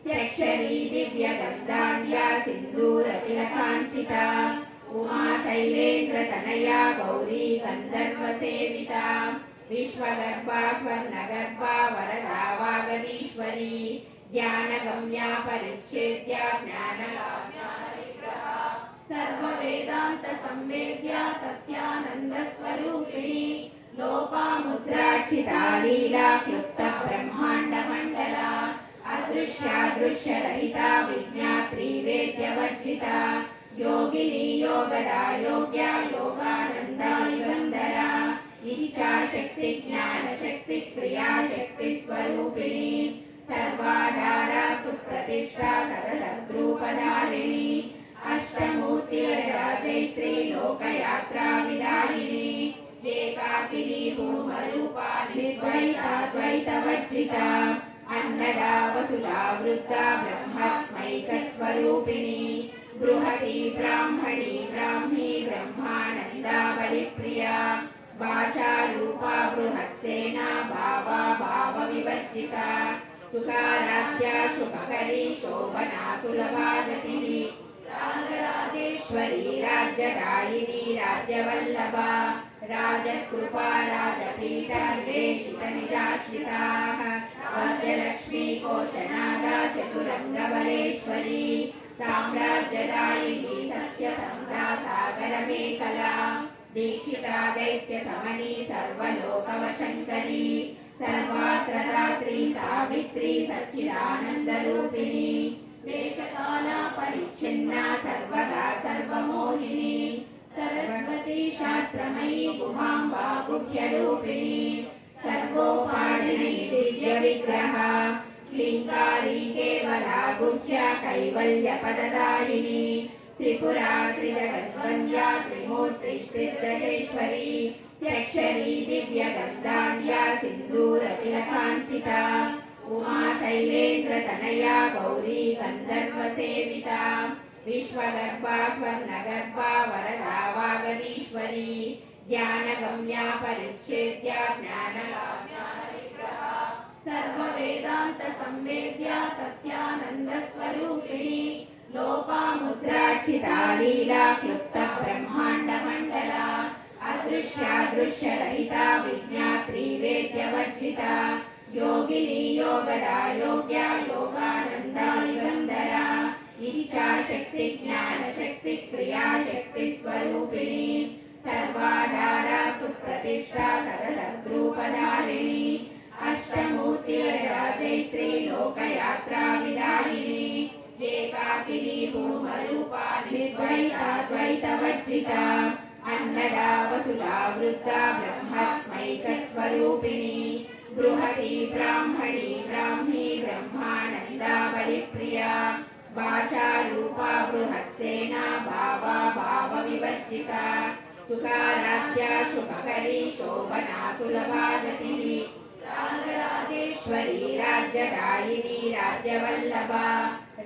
त्यक्षरी दिव्यगन्धाढ्या सिन्दूरतिलकाञ्चिता उमा शैलेन्द्रतनया गौरी गन्धर्वसेविता विश्वगर्भा स्वर्णगर्भा वरदा वागदीश्वरी ध्यानगम्या परिच्छेद्या ज्ञानविग्रहा सर्ववेदान्तसंवेद्या सत्यानन्दस्वरूपिणी लोपामुद्रार्चिता लीला क्लुप्ता ब्रह्माण्डमण्डला अदृश्यादृश्यरहिता विज्ञात्री वेद्यवर्जिता योगिनी योगदा योग्या योगानन्दा युगन्धरा इच्छाशक्ति ज्ञानशक्ति क्रियाशक्ति स्वरूपिणी सर्वाधारा सुप्रतिष्ठा सदसद्रूपधारिणी अष्टमूर्तिरजा चैत्री लोकयात्रा विदायिनी एकाकिनी भूमरूपा निर्द्वैताद्वैतवर्जिता अन्नदा वसुधा वृद्धा ब्रह्मात्मैकस्वरूपिणी बृहती ब्राह्मणी ब्राह्मी ब्रह्मानन्दा बलिप्रिया भाषारूपा बृहत्सेना भावा भावविवर्जिता सुखाराध्या शुभकरी शोभना सुलभा गतिः राजराजेश्वरी राज्यदायिनी राज्यवल्लभा राजकृपा राजपीठनिवेशितनिजाश्रिताः राजलक्ष्मी कोशनादा चतुरङ्गबलेश्वरी साम्राज्यदायिनी सत्यसन्धा सागरमेखला दीक्षिता दैत्यशमनी सर्वलोकवशङ्करी सर्वात्र दात्री सावित्री सच्चिदानन्दरूपिणी देशकाला परिच्छिन्ना सर्वदा सर्वमोहिनी सरस्वती शास्त्रमयी गुहाम्बा गुह्यरूपिणी सर्वोपाधिनी दिव्यविग्रहा लिङ्गारी केवला गुह्या कैवल्यपददायिनी त्रिपुरा त्रिजगद्वन्द्या त्रिमूर्तिस्त्रिदशेश्वरी त्यक्षरी दिव्यगन्धाढ्या सिन्दूरतिलकाञ्चिता उमा शैलेन्द्रतनया गौरी गन्धर्वसेविता विश्वगर्भा स्वर्णगर्भा वरदा वागदीश्वरी ध्यानगम्या परिच्छेद्या ज्ञानविग्रहा सर्ववेदान्तसंवेद्या सत्यानन्दस्वरूपिणी लोपामुद्रार्चिता लीला क्लुप्ता ब्रह्माण्डमण्डला अदृश्यादृश्यरहिता विज्ञात्री वेद्यवर्जिता योगिनी योगदा योग्या योगानन्दा युगन्धरा इच्छाशक्ति ज्ञानशक्ति क्रियाशक्ति स्वरूपिणी सर्वाधारा सुप्रतिष्ठा सदसद्रूपधारिणी अष्टमूर्तिरजा चैत्री लोकयात्रा विदायिनी एकाकिनी भूमरूपा निर्द्वैताद्वैतवर्जिता अन्नदा वसुधा वृद्धा ब्रह्मात्मैकस्वरूपिणी बृहती ब्राह्मणी ब्राह्मी ब्रह्मानन्दा बलिप्रिया भाषारूपा बृहत्सेना भावा भावविवर्जिता सुखाराध्या शुभकरी शोभना सुलभा गतिः राजराजेश्वरी राज्यदायिनी राज्यवल्लभा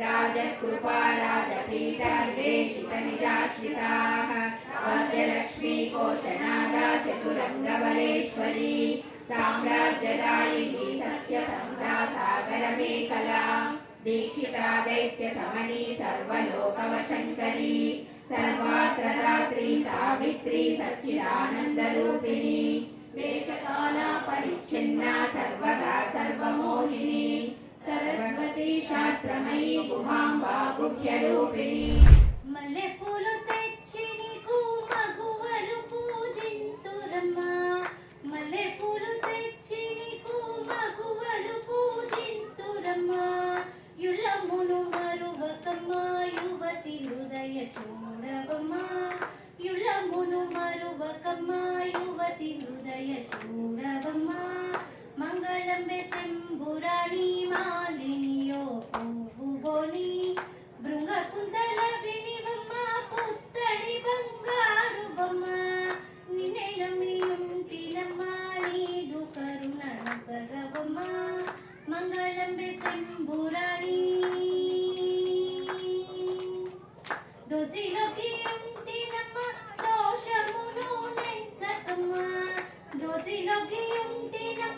राजकृपा राजपीठनिवेशितनिजाश्रिताः राजलक्ष्मी कोशनादा चतुरङ्गबलेश्वरी साम्राज्यदायिनी सत्यसन्धा सागरमेखला दीक्षिता दैत्यशमनी सर्वलोकवशङ्करी सर्वात्र दात्री सावित्री सच्चिदानन्दरूपिणी देशकाला परिच्छिन्ना सर्वदा सर्वमोहिनी सरस्वती शास्त्रमयी गुहाम्बा गुह्यरूपिणी మల్లెపూలు తెచ్చి నీకు మగువలు పూజింతురమ్మా మల్లెపూలు తెచ్చి నీకు మగువలు పూజింతురమ్మా యుళ్ళమును మరువకమ్మా యువతి హృదయ చూడవమ్మా యుళ్ళమును మరువకమ్మా యువతి హృదయ చూడవమ్మా మంగళంబె శంభురాణి మాలినియో పువ్వుబోని భృంగ కుందల వినివమ్మ పుత్తడి బంగారు బొమ్మ నిన్నే నమ్మి ఉంటినమ్మా నీదు కరుణ సగవమ్మ మంగళంబె శంభురాణి దోసిలోకి ఉంటినమ్మా దోషమును నెంచకమ్మా దోసిలోకి ఉంటినమ్మా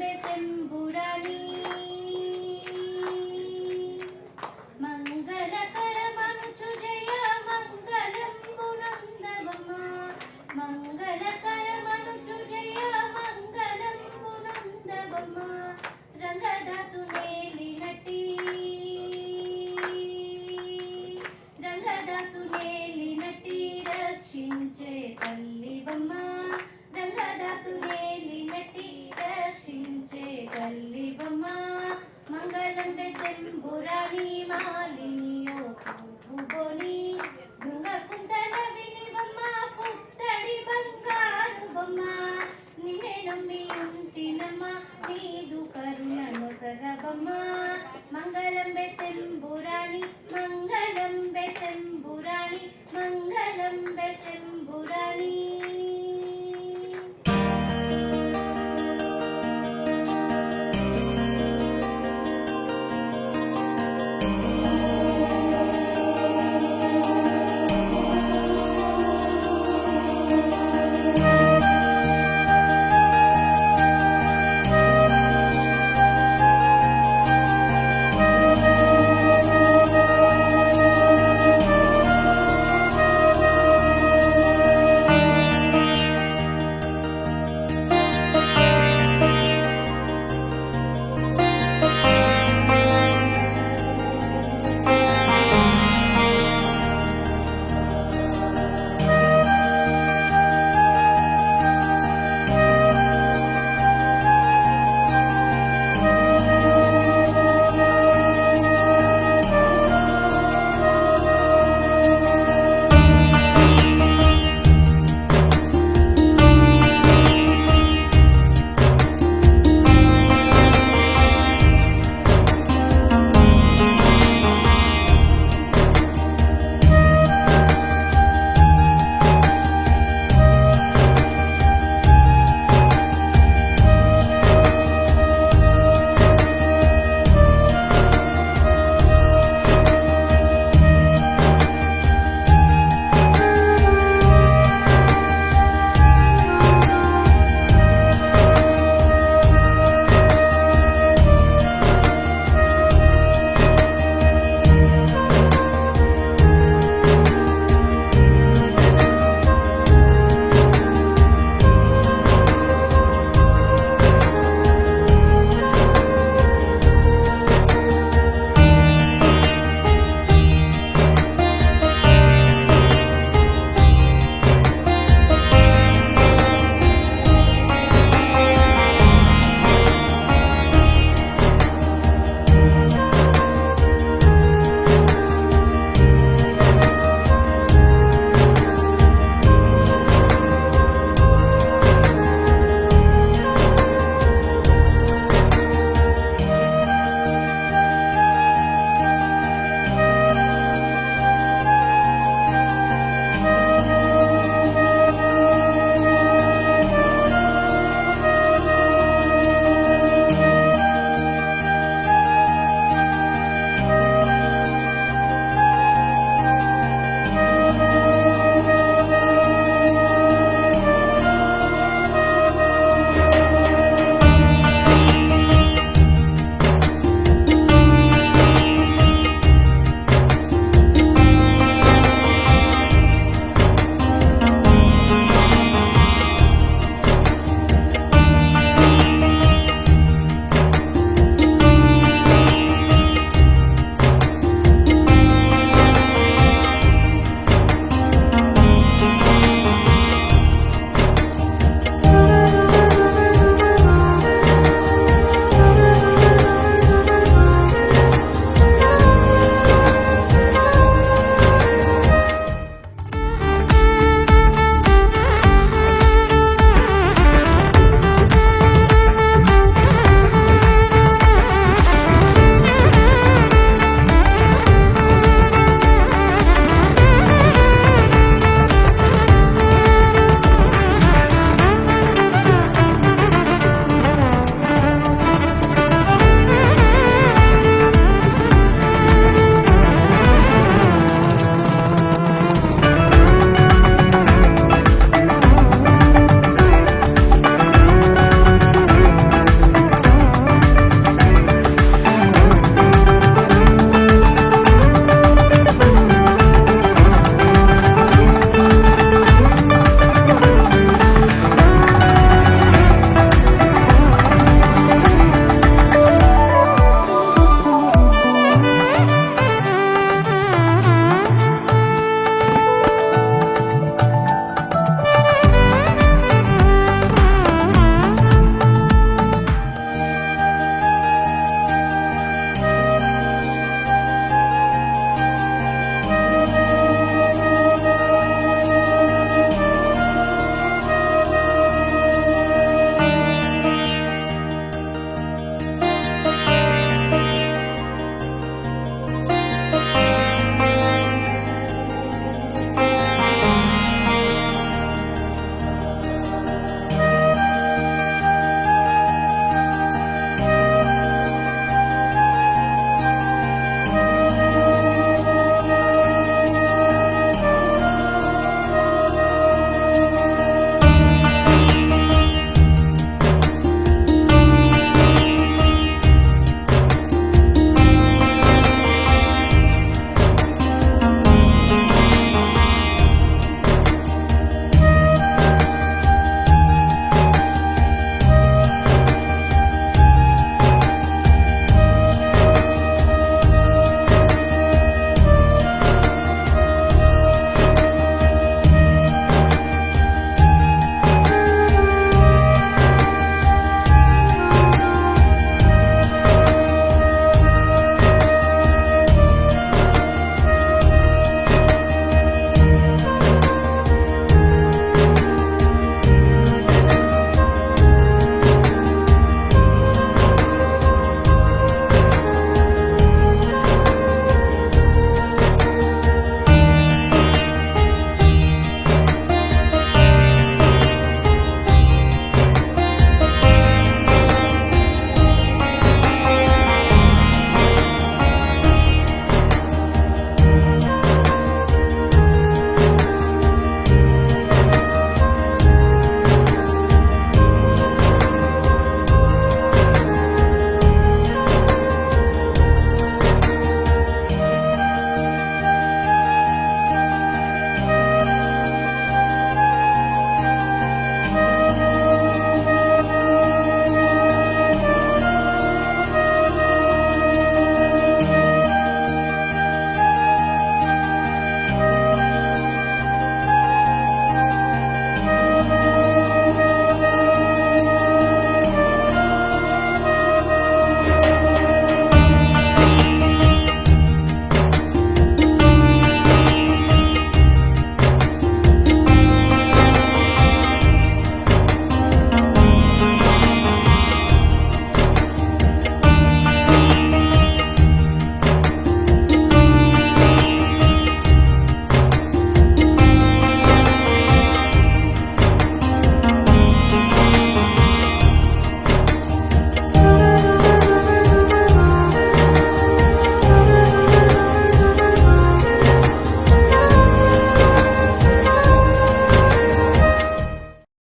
శంభురాణి